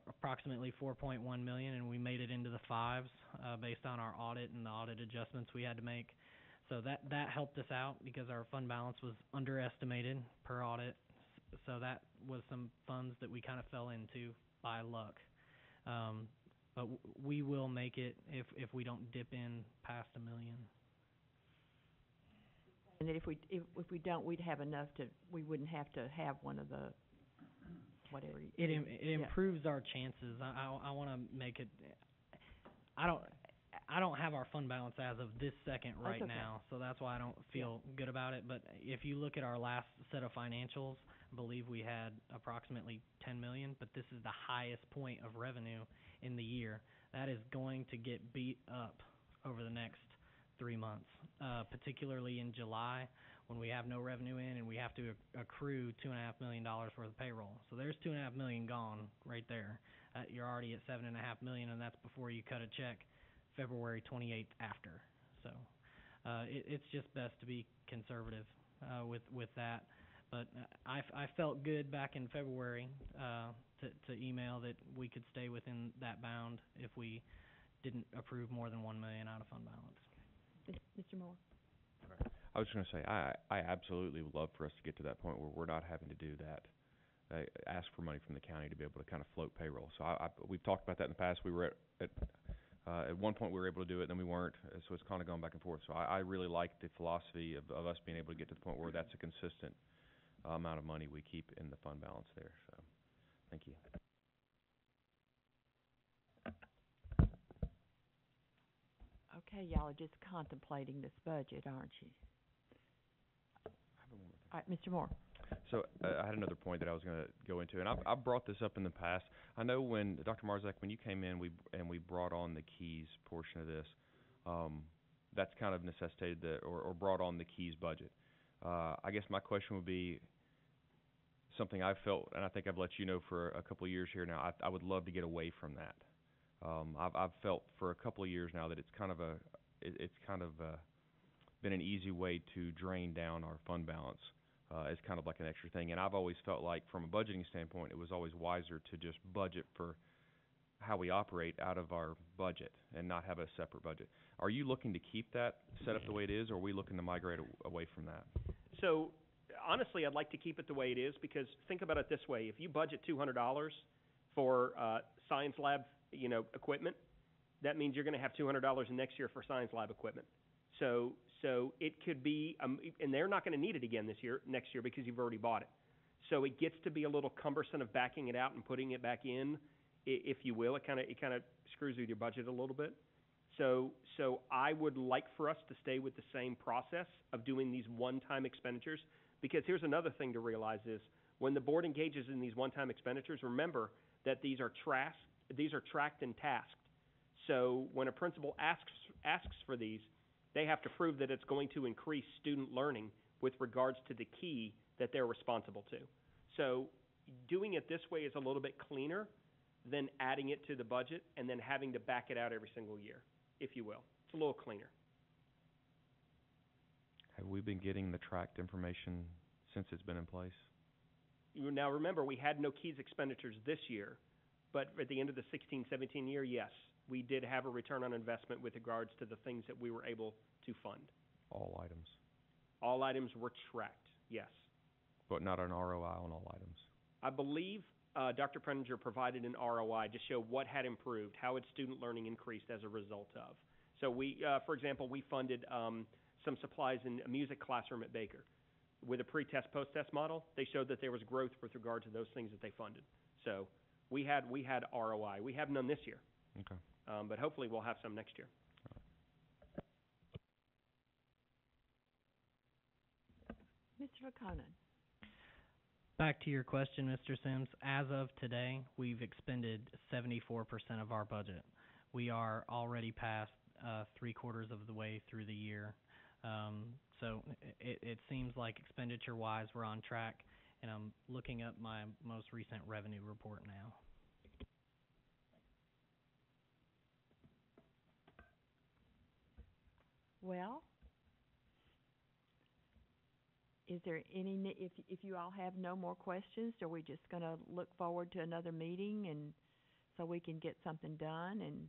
approximately 4.1 million, and we made it into the fives based on our audit and the audit adjustments we had to make. So that helped us out because our fund balance was underestimated per audit. So that was some funds that we kind of fell into by luck. But we will make it if we don't dip in past $1 million. And that if we don't, we'd have enough we wouldn't have to have one of the whatever. It improves our chances. I want to make it. I don't have our fund balance as of this second right now, so that's why I don't feel good about it. But if you look at our last set of financials, I believe we had approximately $10 million, but this is the highest point of revenue in the year. That is going to get beat up over the next 3 months, particularly in July when we have no revenue in and we have to accrue $2.5 million worth of payroll. So there's $2.5 million gone right there. You're already at $7.5 million, and that's before you cut a check February 28th after. So it's just best to be conservative with that. But I felt good back in February to email that we could stay within that bound if we didn't approve more than $1 million out of fund balance. Mr. Moore? I was going to say, I absolutely would love for us to get to that point where we're not having to do that, ask for money from the county to be able to kind of float payroll. So we've talked about that in the past. We were at one point we were able to do it, then we weren't. So it's kind of going back and forth. So I really like the philosophy of us being able to get to the point where that's a consistent amount of money we keep in the fund balance there. So thank you. Okay, y'all are just contemplating this budget, aren't you? All right, Mr. Moore. So I had another point that I was going to go into, and I've brought this up in the past. I know when Dr. Marzak, when you came in, we brought on the keys portion of this. That's kind of necessitated or brought on the keys budget. I guess my question would be something I've felt, and I think I've let you know for a couple of years here now. I would love to get away from that. I've felt for a couple of years now that it's kind of been an easy way to drain down our fund balance. As kind of like an extra thing. And I've always felt like from a budgeting standpoint, it was always wiser to just budget for how we operate out of our budget and not have a separate budget. Are you looking to keep that set up the way it is, or are we looking to migrate away from that? So, honestly, I'd like to keep it the way it is, because think about it this way. If you budget $200 for science lab, equipment, that means you're going to have $200 next year for science lab equipment. So it could be, and they're not going to need it again next year because you've already bought it. So it gets to be a little cumbersome of backing it out and putting it back in, if you will. It kind of screws with your budget a little bit. So I would like for us to stay with the same process of doing these one-time expenditures, because here's another thing to realize is when the board engages in these one-time expenditures, remember that these are tracked and tasked. So when a principal asks for these, they have to prove that it's going to increase student learning with regards to the key that they're responsible to. So doing it this way is a little bit cleaner than adding it to the budget and then having to back it out every single year, if you will. It's a little cleaner. Have we been getting the tracked information since it's been in place? Now remember, we had no keys expenditures this year, but at the end of the 16-17 year, yes, we did have a return on investment with regards to the things that we were able to fund. All items? All items were tracked, yes. But not an ROI on all items? I believe Dr. Preninger provided an ROI to show what had improved, how had student learning increased as a result of. So we, for example, we funded some supplies in a music classroom at Baker. With a pre-test, post-test model, they showed that there was growth with regard to those things that they funded. So we had ROI. We have none this year. Okay. But hopefully we'll have some next year. Mr. O'Connor. Back to your question, Mr. Sims. As of today, we've expended 74% of our budget. We are already past 3/4 of the way through the year. So it seems like expenditure-wise we're on track, and I'm looking up my most recent revenue report now. Well, is there any, if you all have no more questions, are we just going to look forward to another meeting and so we can get something done? And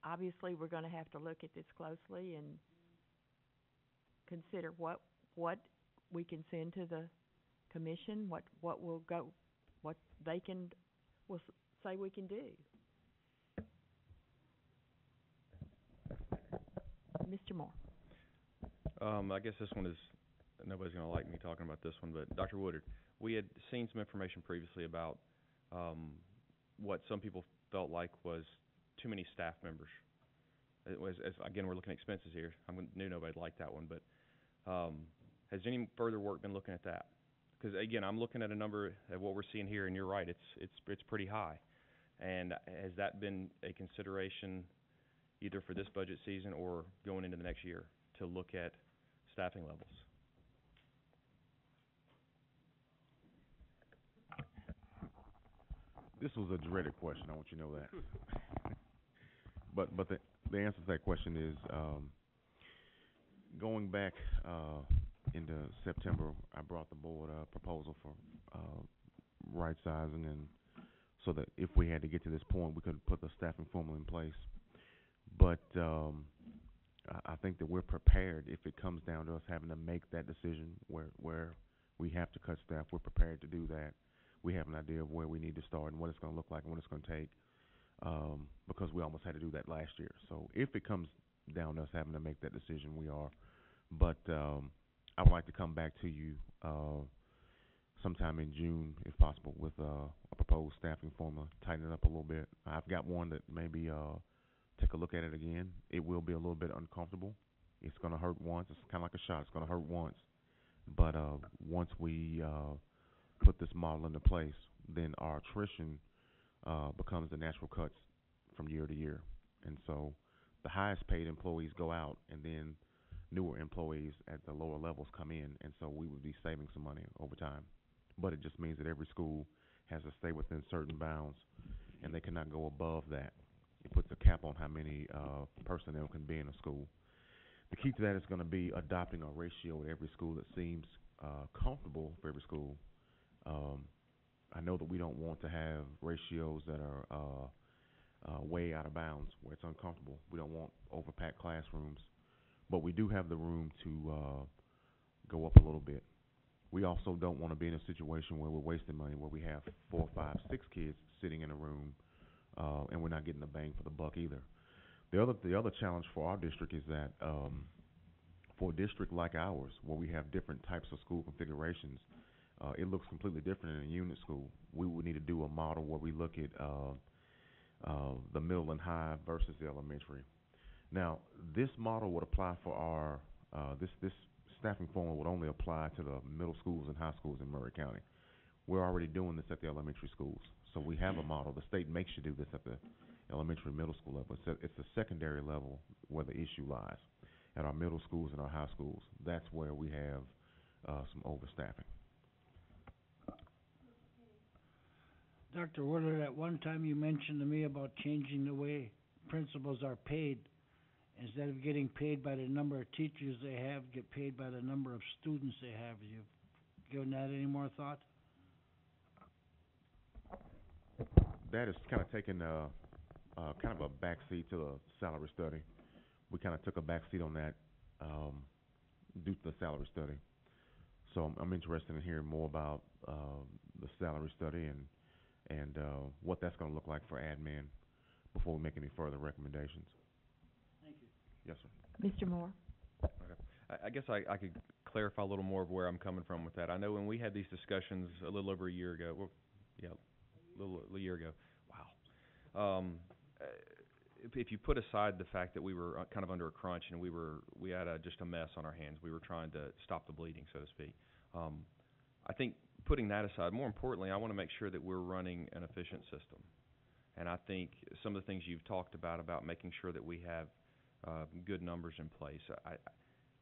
obviously we're going to have to look at this closely and consider what we can send to the commission, what will go, what they will say we can do. Mr. Moore. I guess this one is, nobody's going to like me talking about this one, but Dr. Woodard, we had seen some information previously about what some people felt like was too many staff members. It was, again, we're looking at expenses here. I knew nobody liked that one, but has any further work been looking at that? Because, again, I'm looking at a number of what we're seeing here, and you're right, it's pretty high. And has that been a consideration either for this budget season or going into the next year to look at staffing levels? This was a dreaded question, I want you to know that. But the answer to that question is, going back into September, I brought the board a proposal for right sizing, and so that if we had to get to this point, we could put the staffing formula in place. But I think that we're prepared if it comes down to us having to make that decision where we have to cut staff. We're prepared to do that. We have an idea of where we need to start and what it's going to look like and what it's going to take, because we almost had to do that last year. So if it comes down to us having to make that decision, we are. But I would like to come back to you sometime in June, if possible, with a proposed staffing formula, tighten it up a little bit. I've got one that maybe take a look at it again. It will be a little bit uncomfortable. It's going to hurt once. It's kind of like a shot. It's going to hurt once. But once we put this model into place, then our attrition becomes the natural cuts from year to year. And so the highest paid employees go out, and then newer employees at the lower levels come in, and so we would be saving some money over time. But it just means that every school has to stay within certain bounds, and they cannot go above that. It puts a cap on how many personnel can be in a school. The key to that is going to be adopting a ratio at every school that seems comfortable for every school. I know that we don't want to have ratios that are way out of bounds where it's uncomfortable. We don't want overpacked classrooms, but we do have the room to go up a little bit. We also don't want to be in a situation where we're wasting money, where we have 4, 5, 6 kids sitting in a room, and we're not getting the bang for the buck either. The other challenge for our district is that for a district like ours, where we have different types of school configurations, it looks completely different in a unit school. We would need to do a model where we look at the middle and high versus the elementary. Now, this model would apply for our this staffing formula would only apply to the middle schools and high schools in Murray County. We're already doing this at the elementary schools, so we have a model. The state makes you do this at the elementary, middle school level. It's the secondary level where the issue lies. At our middle schools and our high schools, that's where we have some overstaffing. Dr. Willard, at one time you mentioned to me about changing the way principals are paid. Instead of getting paid by the number of teachers they have, get paid by the number of students they have. You given that any more thought? That is kind of taking kind of a backseat to the salary study. We kind of took a backseat on that due to the salary study. So I'm interested in hearing more about the salary study and what that's going to look like for admin before we make any further recommendations. Thank you. Yes, sir. Mr. Moore? Okay. I guess I could clarify a little more of where I'm coming from with that. I know when we had these discussions a little over a year ago, well, yeah, a year ago. Wow. If you put aside the fact that we were kind of under a crunch and we had just a mess on our hands, we were trying to stop the bleeding, so to speak. I think putting that aside, more importantly, I want to make sure that we're running an efficient system. And I think some of the things you've talked about making sure that we have good numbers in place.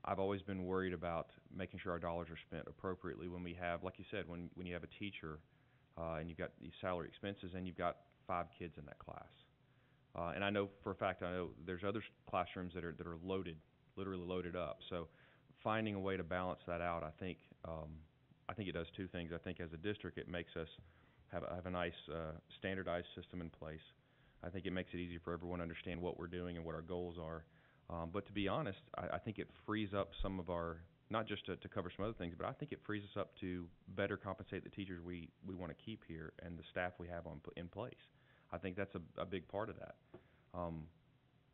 I've always been worried about making sure our dollars are spent appropriately when we have, like you said, when you have a teacher and you've got these salary expenses and you've got 5 kids in that class. And I know for a fact, there's other classrooms that are loaded, literally loaded up. So finding a way to balance that out, I think it does 2 things. I think as a district, it makes us have a nice standardized system in place. I think it makes it easy for everyone to understand what we're doing and what our goals are. But to be honest, I think it frees up some of our, not just to cover some other things, but I think it frees us up to better compensate the teachers we want to keep here and the staff we have in place. I think that's a big part of that.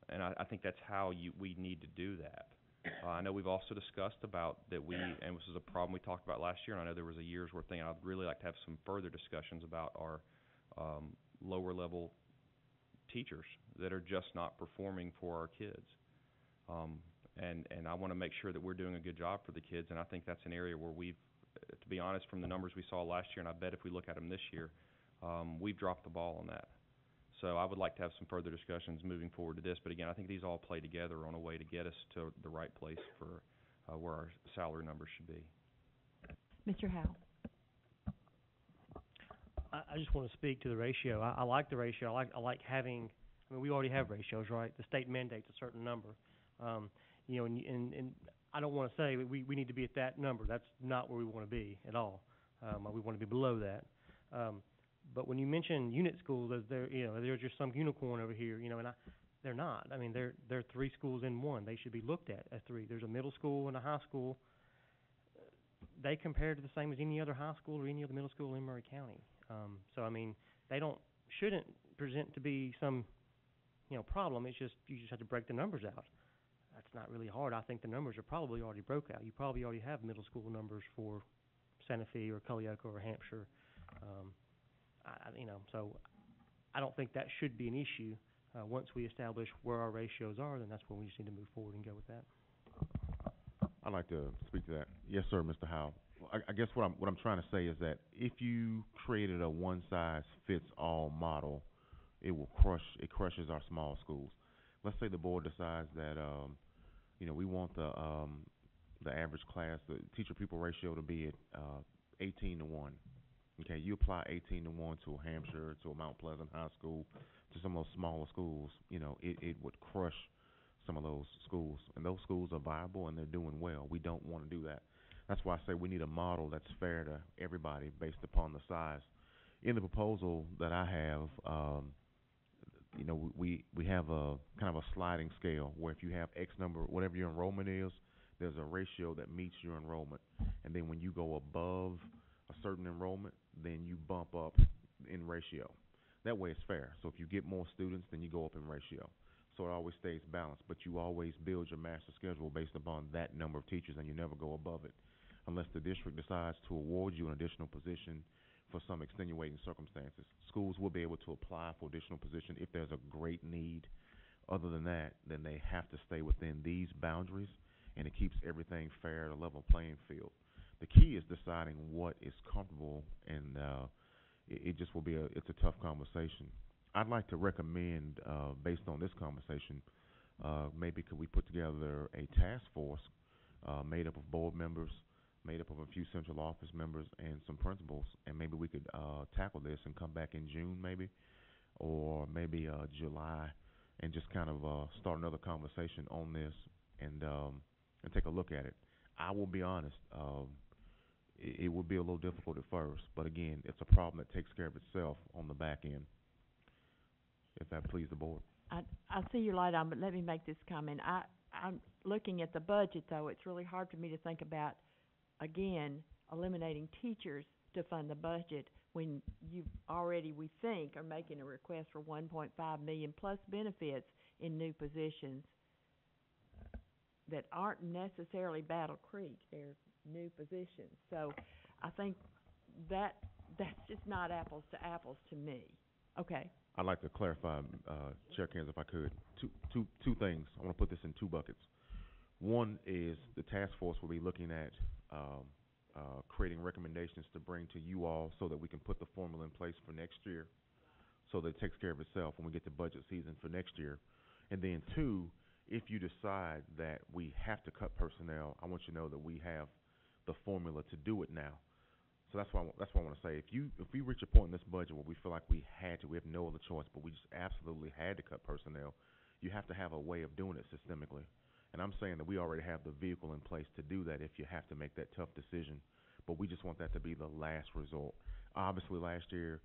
And I think that's how we need to do that. I know we've also discussed about that and this is a problem we talked about last year, and I know there was a year's worth thing. I'd really like to have some further discussions about our lower level teachers that are just not performing for our kids. And I want to make sure that we're doing a good job for the kids, and I think that's an area where we've, to be honest, from the numbers we saw last year, and I bet if we look at them this year, we've dropped the ball on that. So I would like to have some further discussions moving forward to this, but again, I think these all play together on a way to get us to the right place for where our salary numbers should be. Mr. Howe? I just want to speak to the ratio. I like the ratio. I like having. I mean, we already have ratios, right? The state mandates a certain number. You know, and I don't want to say we need to be at that number. That's not where we want to be at all. We want to be below that. But when you mention unit schools, as there's just some unicorn over here, and they're not. I mean, they're 3 schools in one. They should be looked at as 3. There's a middle school and a high school. They compare to the same as any other high school or any other middle school in Murray County. So I mean, shouldn't present to be some, problem. It's just you just have to break the numbers out. That's not really hard. I think the numbers are probably already broke out. You probably already have middle school numbers for Santa Fe or Culleoka or Hampshire. So I don't think that should be an issue. Once we establish where our ratios are, then that's when we just need to move forward and go with that. I'd like to speak to that. Yes, sir, Mr. Howell. I guess what I'm trying to say is that if you created a one-size-fits-all model, it crushes our small schools. Let's say the board decides that we want the average class, the teacher-pupil ratio to be at 18 to 1. Okay, you apply 18 to 1 to a Hampshire, to a Mount Pleasant High School, to some of those smaller schools, it would crush some of those schools. And those schools are viable and they're doing well. We don't want to do that. That's why I say we need a model that's fair to everybody based upon the size. In the proposal that I have, we have a kind of a sliding scale where if you have X number, whatever your enrollment is, there's a ratio that meets your enrollment. And then when you go above a certain enrollment, then you bump up in ratio. That way it's fair. So if you get more students, then you go up in ratio. So it always stays balanced, but you always build your master schedule based upon that number of teachers, and you never go above it unless the district decides to award you an additional position for some extenuating circumstances. Schools will be able to apply for additional position if there's a great need. Other than that, then they have to stay within these boundaries, and it keeps everything fair, a level playing field. The key is deciding what is comfortable, and it just will be it's a tough conversation. I'd like to recommend, based on this conversation, maybe could we put together a task force made up of board members, made up of a few central office members, and some principals, and maybe we could tackle this and come back in June maybe, or maybe July, and just kind of start another conversation on this and take a look at it. I will be honest, it will be a little difficult at first, but again, it's a problem that takes care of itself on the back end, if that pleases the board. I see your light on, but let me make this comment. I'm looking at the budget, though. It's really hard for me to think about, again, eliminating teachers to fund the budget when you already, we think, are making a request for $1.5 million plus benefits in new positions that aren't necessarily Battle Creek. They're new positions. So I think that's just not apples to apples to me. Okay. I'd like to clarify, Chair Kansas, if I could. Two things. I want to put this in 2 buckets. One is the task force will be looking at creating recommendations to bring to you all so that we can put the formula in place for next year so that it takes care of itself when we get to budget season for next year. And then 2, if you decide that we have to cut personnel, I want you to know that we have the formula to do it now. So that's why I want to say, if we reach a point in this budget where we feel like we have no other choice, but we just absolutely had to cut personnel, you have to have a way of doing it systemically. And I'm saying that we already have the vehicle in place to do that if you have to make that tough decision. But we just want that to be the last resort. Obviously, last year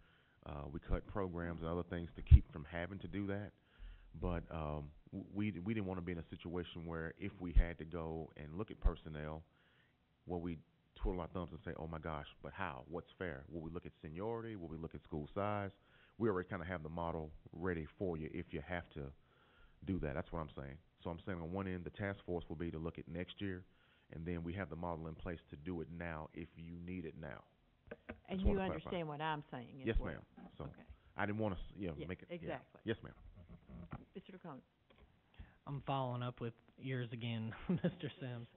we cut programs and other things to keep from having to do that. But we didn't want to be in a situation where if we had to go and look at personnel, where we twiddle our thumbs and say, oh my gosh, but how? What's fair? Will we look at seniority? Will we look at school size? We already kind of have the model ready for you if you have to do that. That's what I'm saying. So I'm saying on one end, the task force will be to look at next year, and then we have the model in place to do it now if you need it now. And you understand what I'm saying as well? Yes, ma'am. So okay. I didn't want to, make it. Exactly. Yeah. Yes, ma'am. Mr. DeCone. I'm following up with yours again, Mr. Sims.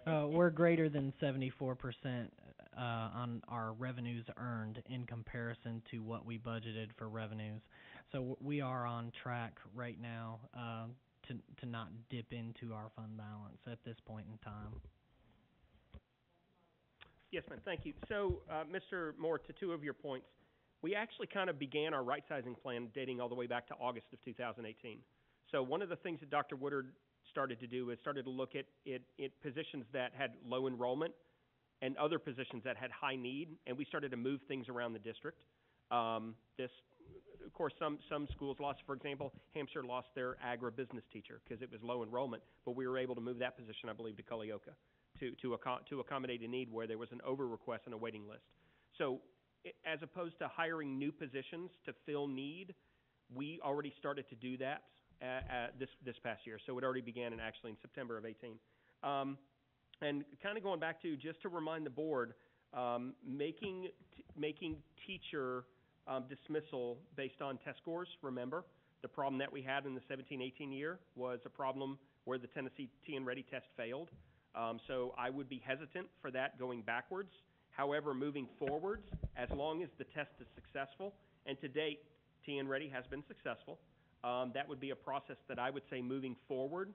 We're greater than 74% on our revenues earned in comparison to what we budgeted for revenues. So we are on track right now to not dip into our fund balance at this point in time. Yes, ma'am. Thank you. So, Mr. Moore, to 2 of your points, we actually kind of began our right-sizing plan dating all the way back to August of 2018. So one of the things that Dr. Woodard started to do is started to look at positions that had low enrollment and other positions that had high need, and we started to move things around the district. Of course, some schools lost, for example, Hampshire lost their agribusiness teacher because it was low enrollment, but we were able to move that position, I believe, to Culleoka to accommodate a need where there was an over request and a waiting list. So as opposed to hiring new positions to fill need, we already started to do that this past year. So it already began actually in September of 18. And kind of going back to, just to remind the board, making teacher dismissal based on test scores. Remember, the problem that we had in the 17-18 year was a problem where the Tennessee T and Ready test failed. So I would be hesitant for that going backwards. However, moving forwards, as long as the test is successful, and to date, T and Ready has been successful, that would be a process that I would say moving forward,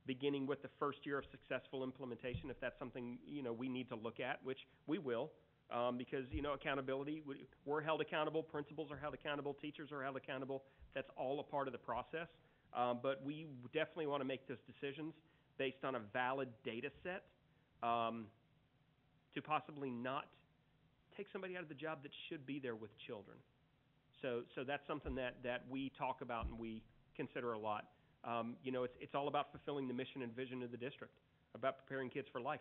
beginning with the first year of successful implementation, if that's something, we need to look at, which we will. Because, accountability, we're held accountable, principals are held accountable, teachers are held accountable. That's all a part of the process. But we definitely want to make those decisions based on a valid data set to possibly not take somebody out of the job that should be there with children. So that's something that we talk about and we consider a lot. It's all about fulfilling the mission and vision of the district, about preparing kids for life.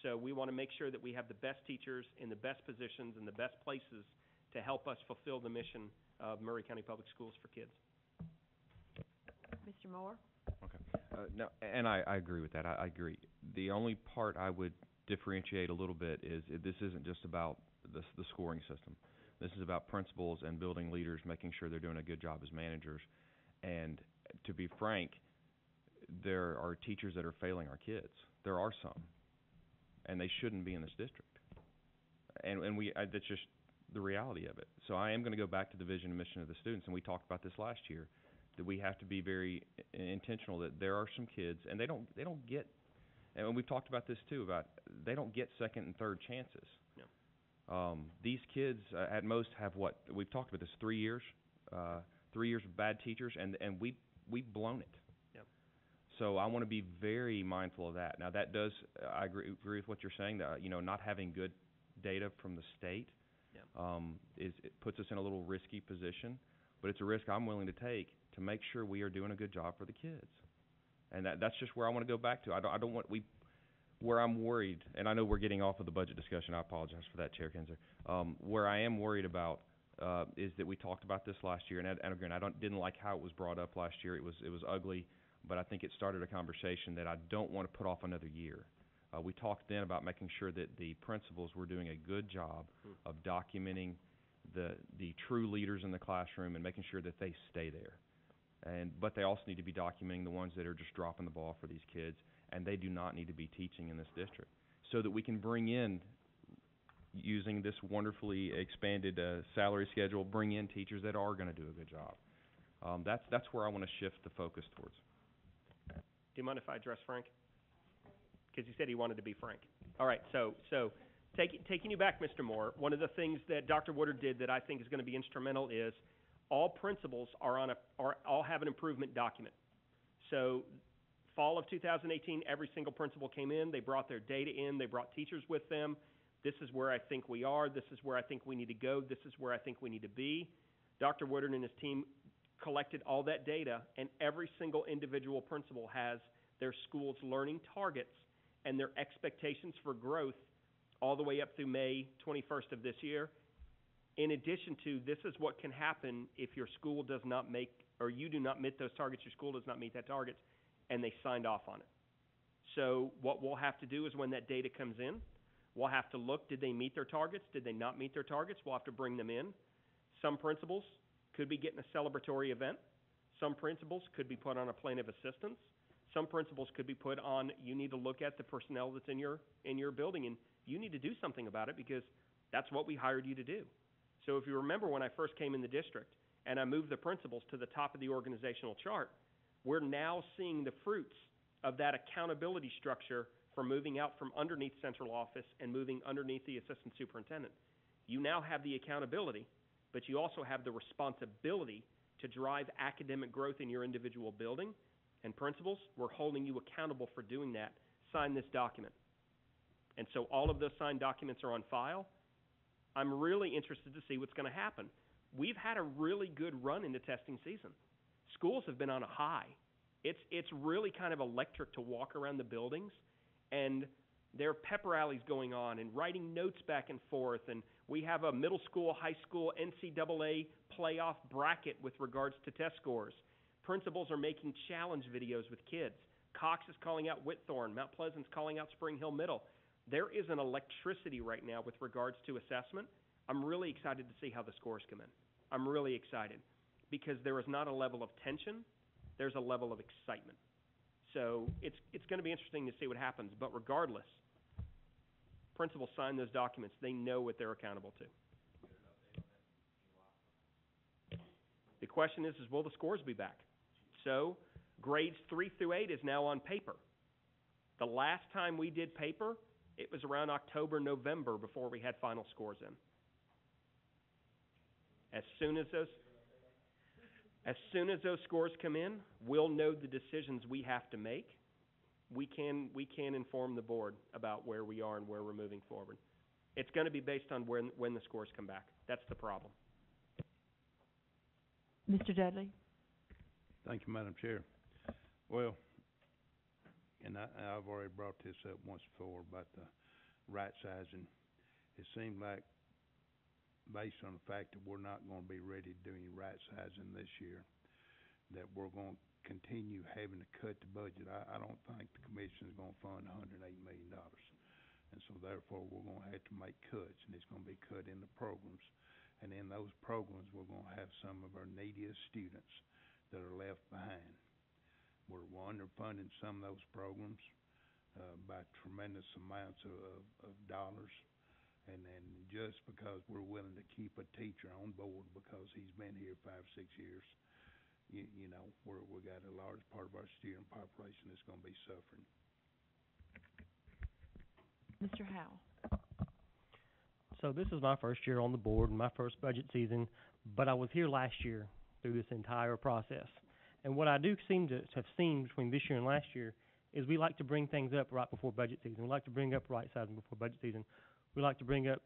So we want to make sure that we have the best teachers in the best positions and the best places to help us fulfill the mission of Murray County Public Schools for kids. Mr. Moore? Okay. No, and I agree with that. I agree. The only part I would differentiate a little bit is this isn't just about the scoring system. This is about principals and building leaders, making sure they're doing a good job as managers. And to be frank, there are teachers that are failing our kids. There are some. And they shouldn't be in this district. And that's just the reality of it. So I am going to go back to the vision and mission of the students, and we talked about this last year, that we have to be very intentional that there are some kids, and they don't get, and we've talked about this too, about they don't get second and third chances. No. These kids at most have what, we've talked about this, 3 years, 3 years of bad teachers, and we've blown it. So I want to be very mindful of that. Now that does, I agree with what you're saying, that not having good data from the state it puts us in a little risky position, but it's a risk I'm willing to take to make sure we are doing a good job for the kids. And that's just where I want to go back to. I don't want where I'm worried, and I know we're getting off of the budget discussion. I apologize for that, Chair Kinzer. Where I am worried about is that we talked about this last year, and again, didn't like how it was brought up last year. It was ugly. But I think it started a conversation that I don't want to put off another year. We talked then about making sure that the principals were doing a good job of documenting the true leaders in the classroom and making sure that they stay there. But they also need to be documenting the ones that are just dropping the ball for these kids, and they do not need to be teaching in this district. So that we can bring in, using this wonderfully expanded salary schedule, bring in teachers that are going to do a good job. That's where I want to shift the focus towards. Do you mind if I address Frank? Because he said he wanted to be Frank. All right, so taking you back, Mr. Moore, one of the things that Dr. Woodard did that I think is going to be instrumental is all principals all have an improvement document. So fall of 2018, every single principal came in. They brought their data in. They brought teachers with them. This is where I think we are. This is where I think we need to go. This is where I think we need to be. Dr. Woodard and his team collected all that data, and every single individual principal has their school's learning targets and their expectations for growth all the way up through May 21st of this year. In addition to, this is what can happen if your school does not make, or you do not meet those targets, your school does not meet that target, and they signed off on it. So what we'll have to do is when that data comes in, we'll have to look, did they meet their targets? Did they not meet their targets? We'll have to bring them in. Some principals could be getting a celebratory event. Some principals could be put on a plan of assistance. Some principals could be put on, you need to look at the personnel that's in your building, and you need to do something about it because that's what we hired you to do. So if you remember when I first came in the district and I moved the principals to the top of the organizational chart, we're now seeing the fruits of that accountability structure for moving out from underneath central office and moving underneath the assistant superintendent. You now have the accountability but you also have the responsibility to drive academic growth in your individual building. And principals, we're holding you accountable for doing that. Sign this document. And so all of those signed documents are on file. I'm really interested to see what's going to happen. We've had a really good run into testing season. Schools have been on a high. It's really kind of electric to walk around the buildings, and there are pep rallies going on and writing notes back and forth, and we have a middle school, high school, NCAA playoff bracket with regards to test scores. Principals are making challenge videos with kids. Cox is calling out Whitthorne. Mount Pleasant's calling out Spring Hill Middle. There is an electricity right now with regards to assessment. I'm really excited to see how the scores come in. I'm really excited because there is not a level of tension. There's a level of excitement. So it's going to be interesting to see what happens. But regardless, principals sign those documents. They know what they're accountable to. The question is will the scores be back? So grades 3 through 8 is now on paper. The last time we did paper, it was around October, November before we had final scores in. As soon as those scores come in, we'll know the decisions we have to make. We can inform the board about where we are and where we're moving forward. It's going to be based on when the scores come back. That's the problem. Mr. Dudley? Thank you, Madam Chair. Well, and I've already brought this up once before about the right sizing. It seemed like, based on the fact that we're not going to be ready to do any right sizing this year, that we're going to continue having to cut the budget. I don't think the commission is going to fund $108 million. And so therefore we're going to have to make cuts, and it's going to be cut in the programs. And in those programs we're going to have some of our neediest students that are left behind. We're underfunding some of those programs by tremendous amounts of dollars. And then just because we're willing to keep a teacher on board because he's been here 5-6 years, you know, we got a large part of our student population that's going to be suffering. Mr. Howell? So this is my first year on the board and my first budget season, but I was here last year through this entire process. And what I do seem to have seen between this year and last year is we like to bring things up right before budget season. We like to bring up right sizing before budget season. We like to bring up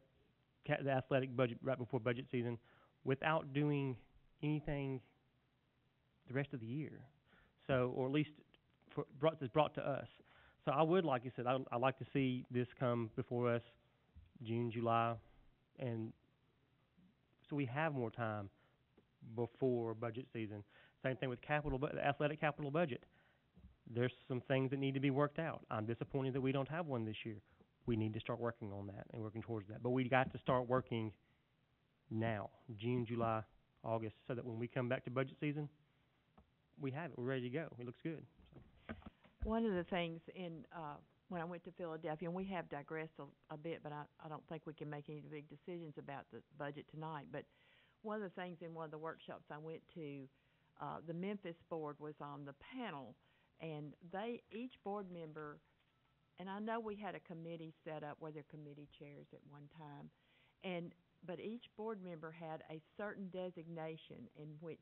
the athletic budget right before budget season without doing anything the rest of the year. So, or at least brought to us. So I would, like you said, I'd like to see this come before us June, July, and so we have more time before budget season. Same thing with the athletic capital budget. There's some things that need to be worked out. I'm disappointed that we don't have one this year. We need to start working on that and working towards that. But we got to start working now, June, July, August, so that when we come back to budget season, we have it. We're ready to go. It looks good. So. One of the things when I went to Philadelphia, and we have digressed a bit, but I don't think we can make any big decisions about the budget tonight. But one of the things in one of the workshops I went to, the Memphis board was on the panel, and each board member, and I know we had a committee set up where they're committee chairs at one time, but each board member had a certain designation in which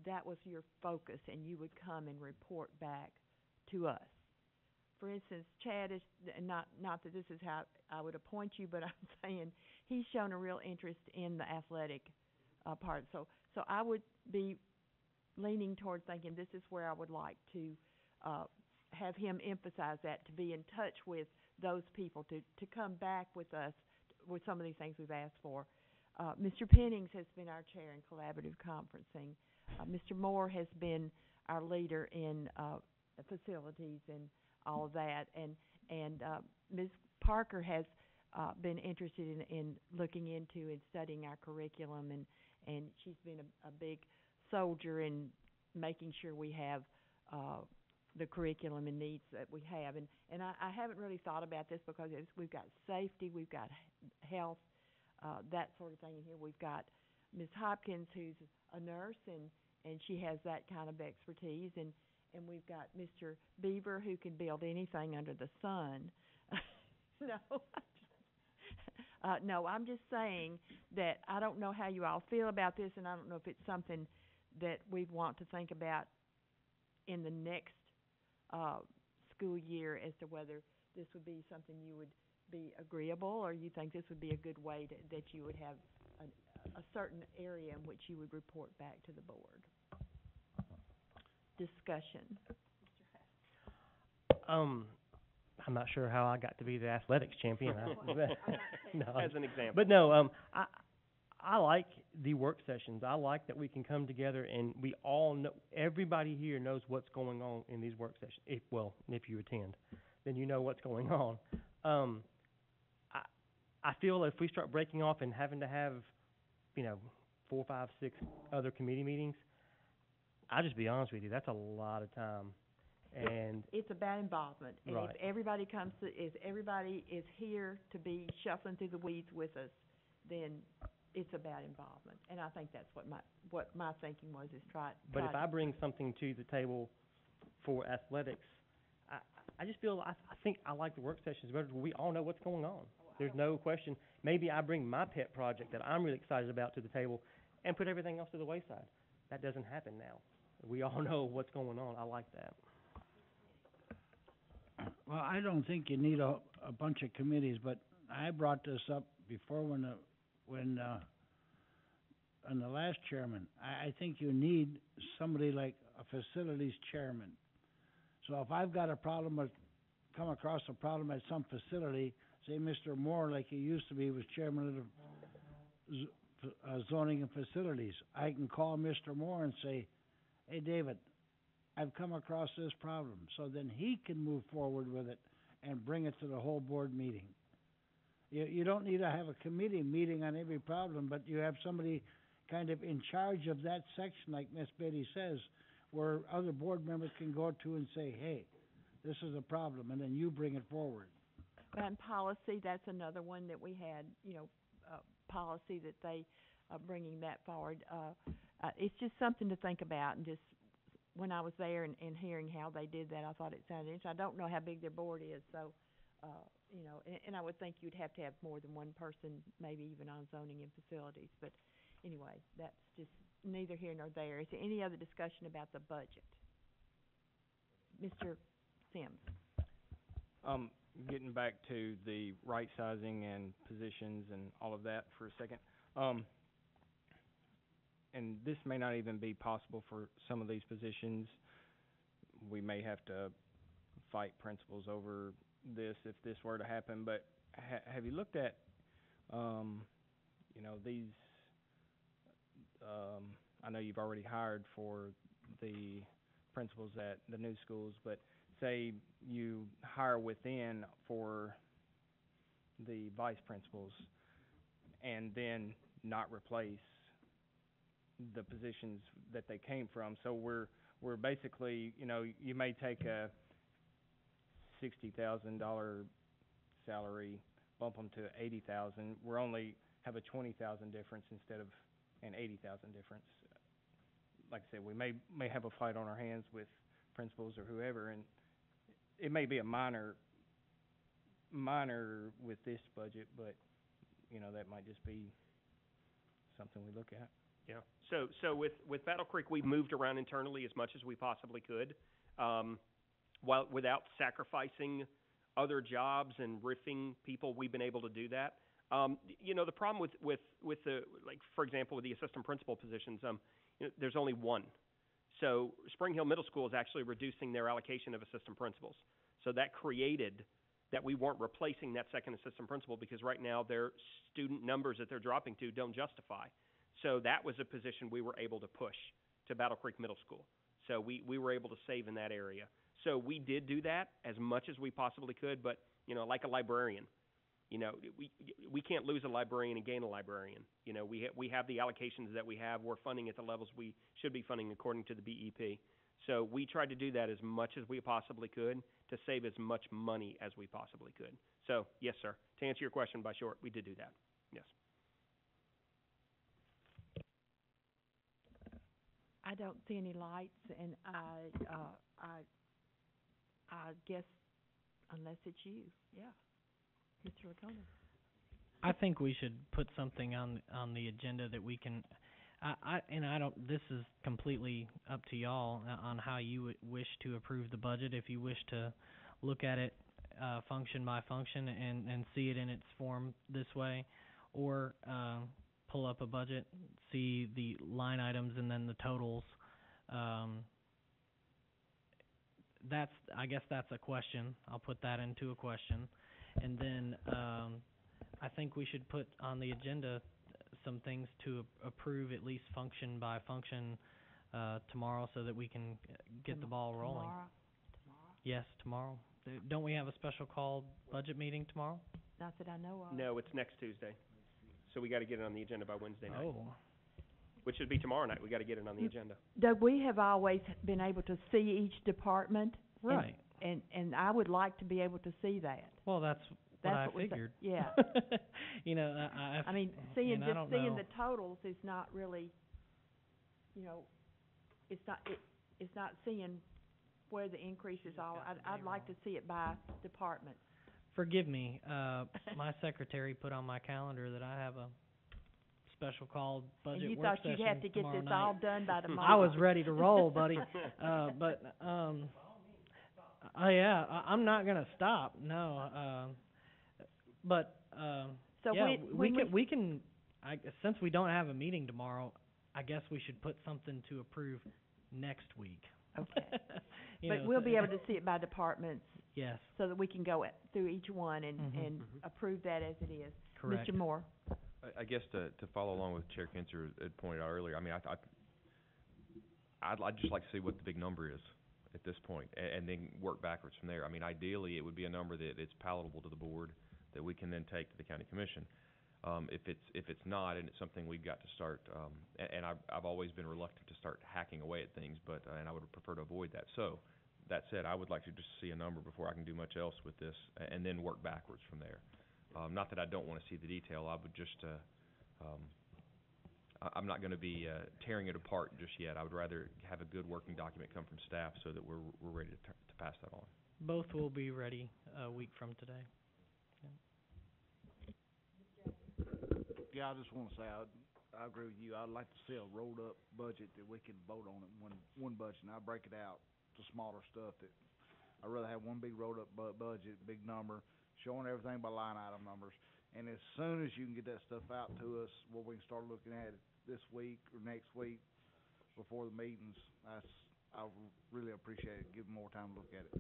that was your focus, and you would come and report back to us. For instance, Chad is not that this is how I would appoint you, but I'm saying he's shown a real interest in the athletic part. So I would be leaning toward thinking this is where I would like to have him emphasize that, to be in touch with those people, to come back with us with some of these things we've asked for. Mr. Pennings has been our chair in collaborative conferencing. Mr. Moore has been our leader in facilities and all of that, and Ms. Parker has been interested in looking into and studying our curriculum, and she's been a big soldier in making sure we have the curriculum and needs that we have. And I haven't really thought about this because we've got safety, we've got health, that sort of thing in here. We've got Ms. Hopkins, who's a nurse, and she has that kind of expertise, and we've got Mr. Beaver, who can build anything under the sun. No. No, I'm just saying that I don't know how you all feel about this, and I don't know if it's something that we want to think about in the next, school year as to whether this would be something you would be agreeable, or you think this would be a good way to, that you would have a certain area in which you would report back to the board. Discussion. I'm not sure how I got to be the athletics champion. No. As an example. But no, I like the work sessions. I like that we can come together and we all know, everybody here knows what's going on in these work sessions. If you attend, then you know what's going on. I feel if we start breaking off and having to have, 4, 5, 6 other committee meetings, I'll just be honest with you, that's a lot of time. And It's about involvement. And Right. if everybody if everybody is here to be shuffling through the weeds with us, then it's about involvement. And I think that's what my thinking was, is But if I bring something to the table for athletics, I just feel, I think I like the work sessions better where we all know what's going on. There's no question. Maybe I bring my pet project that I'm really excited about to the table and put everything else to the wayside. That doesn't happen now. We all know what's going on. I like that. Well, I don't think you need a bunch of committees, but I brought this up before when the last chairman. I think you need somebody like a facilities chairman. So if I've got come across a problem at some facility, say Mr. Moore, like he used to be, was chairman of the zoning and facilities, I can call Mr. Moore and say, hey, David, I've come across this problem. So then he can move forward with it and bring it to the whole board meeting. You don't need to have a committee meeting on every problem, but you have somebody kind of in charge of that section, like Miss Betty says, where other board members can go to and say, hey, this is a problem, and then you bring it forward. And policy, that's another one that we had, policy that they, bringing that forward. It's just something to think about, and just, when I was there and hearing how they did that, I thought it sounded interesting. I don't know how big their board is, so, and I would think you'd have to have more than one person, maybe even on zoning and facilities. But anyway, that's just neither here nor there. Is there any other discussion about the budget? Mr. Sims. Getting back to the right sizing and positions and all of that for a second. And this may not even be possible for some of these positions. We may have to fight principals over this if this were to happen, but have you looked at, these, I know you've already hired for the principals at the new schools, but say you hire within for the vice principals and then not replace the positions that they came from. So we're basically, you may take a $60,000 salary, bump them to $80,000. We're only have a $20,000 difference instead of an $80,000 difference. Like I said, we may have a fight on our hands with principals or whoever, and it may be a minor with this budget, but that might just be something we look at. Yeah. So with Battle Creek, we've moved around internally as much as we possibly could, without sacrificing other jobs and riffing people. We've been able to do that. The problem with the, like, for example, with the assistant principal positions, there's only one. So Spring Hill Middle School is actually reducing their allocation of assistant principals. So that created that we weren't replacing that second assistant principal, because right now their student numbers that they're dropping to don't justify. So that was a position we were able to push to Battle Creek Middle School. So we were able to save in that area. So we did do that as much as we possibly could, but, like a librarian, we can't lose a librarian and gain a librarian. We have the allocations that we have. We're funding at the levels we should be funding according to the BEP. So we tried to do that as much as we possibly could to save as much money as we possibly could. So, yes, sir. To answer your question by short, we did do that. Yes. I don't see any lights, and I guess unless it's you, yeah, Mr. Lacona. I think we should put something on the agenda that we can. I don't. This is completely up to y'all on how you would wish to approve the budget. If you wish to look at it function by function and see it in its form this way, or pull up a budget, see the line items and then the totals. I guess that's a question. I'll put that into a question, and then I think we should put on the agenda some things to approve, at least function by function, tomorrow, so that we can get the ball rolling. Tomorrow? Yes, tomorrow. Don't we have a special called budget meeting tomorrow? Not that I know of. No, it's next Tuesday. So we gotta get it on the agenda by Wednesday night. Oh. Which would be tomorrow night. We gotta get it on the agenda. Doug, we have always been able to see each department. Right. And I would like to be able to see that. Well, that's what I what we figured. yeah. You know, I mean, seeing the totals is not really, it's not seeing where the increases are. I'd like to see it by department. Forgive me, my secretary put on my calendar that I have a special called budget work session and you thought you'd have to get tomorrow this night. all done by tomorrow. I was ready to roll, buddy. Yeah, I'm not gonna stop. No, so yeah, when we can. Since we don't have a meeting tomorrow, I guess we should put something to approve next week. Okay. But we'll be able to see it by departments. Yes. So that we can go through each one and approve that as it is. Correct. Mr. Moore. I guess to follow along with Chair Kinzer had pointed out earlier, I mean, I'd just like to see what the big number is at this point, and then work backwards from there. I mean, ideally, it would be a number that it's palatable to the board, that we can then take to the county commission. If it's not, and it's something we've got to start, and I've always been reluctant to start hacking away at things, but and I would prefer to avoid that. So, that said, I would like to just see a number before I can do much else with this, and then work backwards from there. Not that I don't want to see the detail, I would just, I'm not going to be tearing it apart just yet. I would rather have a good working document come from staff so that we're ready to pass that on. Both will be ready a week from today. Yeah, I just want to say I agree with you. I'd like to see a rolled up budget that we can vote on it one budget, and I break it out to smaller stuff. That I'd rather have one big rolled up budget, big number, showing everything by line item numbers. And as soon as you can get that stuff out to us, where we can start looking at it this week or next week before the meetings, I really appreciate it. Give them more time to look at it.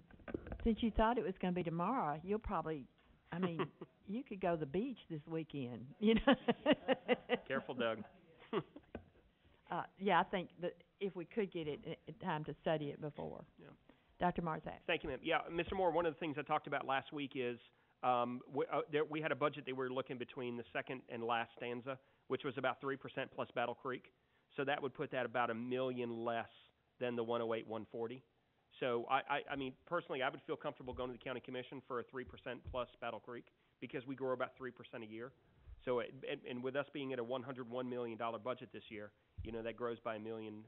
Since you thought it was going to be tomorrow, you'll probably, I mean, you could go to the beach this weekend, Careful, Doug. Yeah, I think that if we could get it in time to study it before. Yeah. Dr. Marzak. Thank you, ma'am. Yeah, Mr. Moore, one of the things I talked about last week is we had a budget that we were looking between the second and last stanza, which was about 3% plus Battle Creek. So that would put that about $1 million less than the 108-140. So I mean, personally, I would feel comfortable going to the county commission for a 3% plus Battle Creek because we grow about 3% a year. So and with us being at a $101 million budget this year, that grows by $100,000.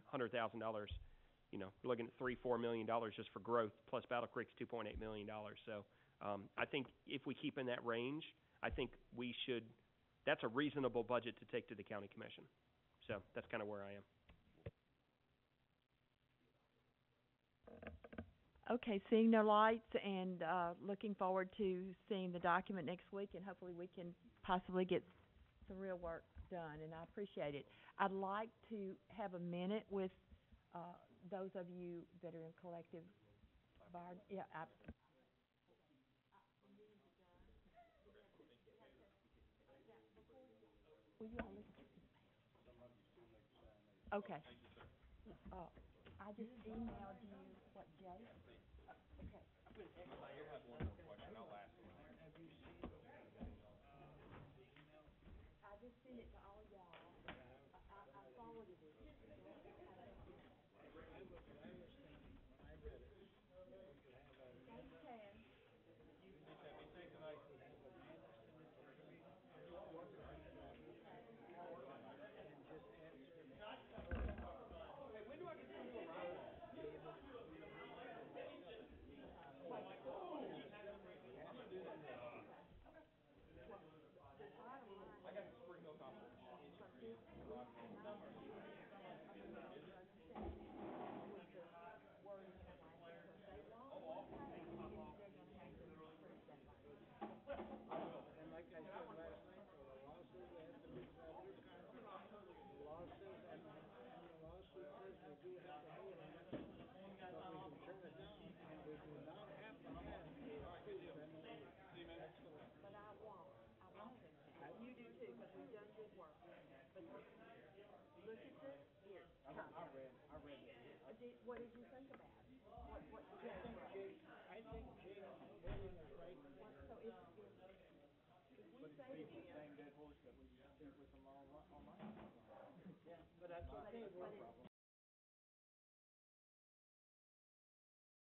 You're looking at $3-4 million just for growth, plus Battle Creek's $2.8 million. So I think if we keep in that range, I think we should. That's a reasonable budget to take to the county commission. So that's kind of where I am. Okay, seeing no lights and looking forward to seeing the document next week, and hopefully we can possibly get some real work done, and I appreciate it. I'd like to have a minute with those of you that are in collective bargaining. Yeah, will you all listen? Okay. I just emailed you what Jay. Okay. I have one more question. I'll ask him. I just sent it to all y'all. I forwarded it.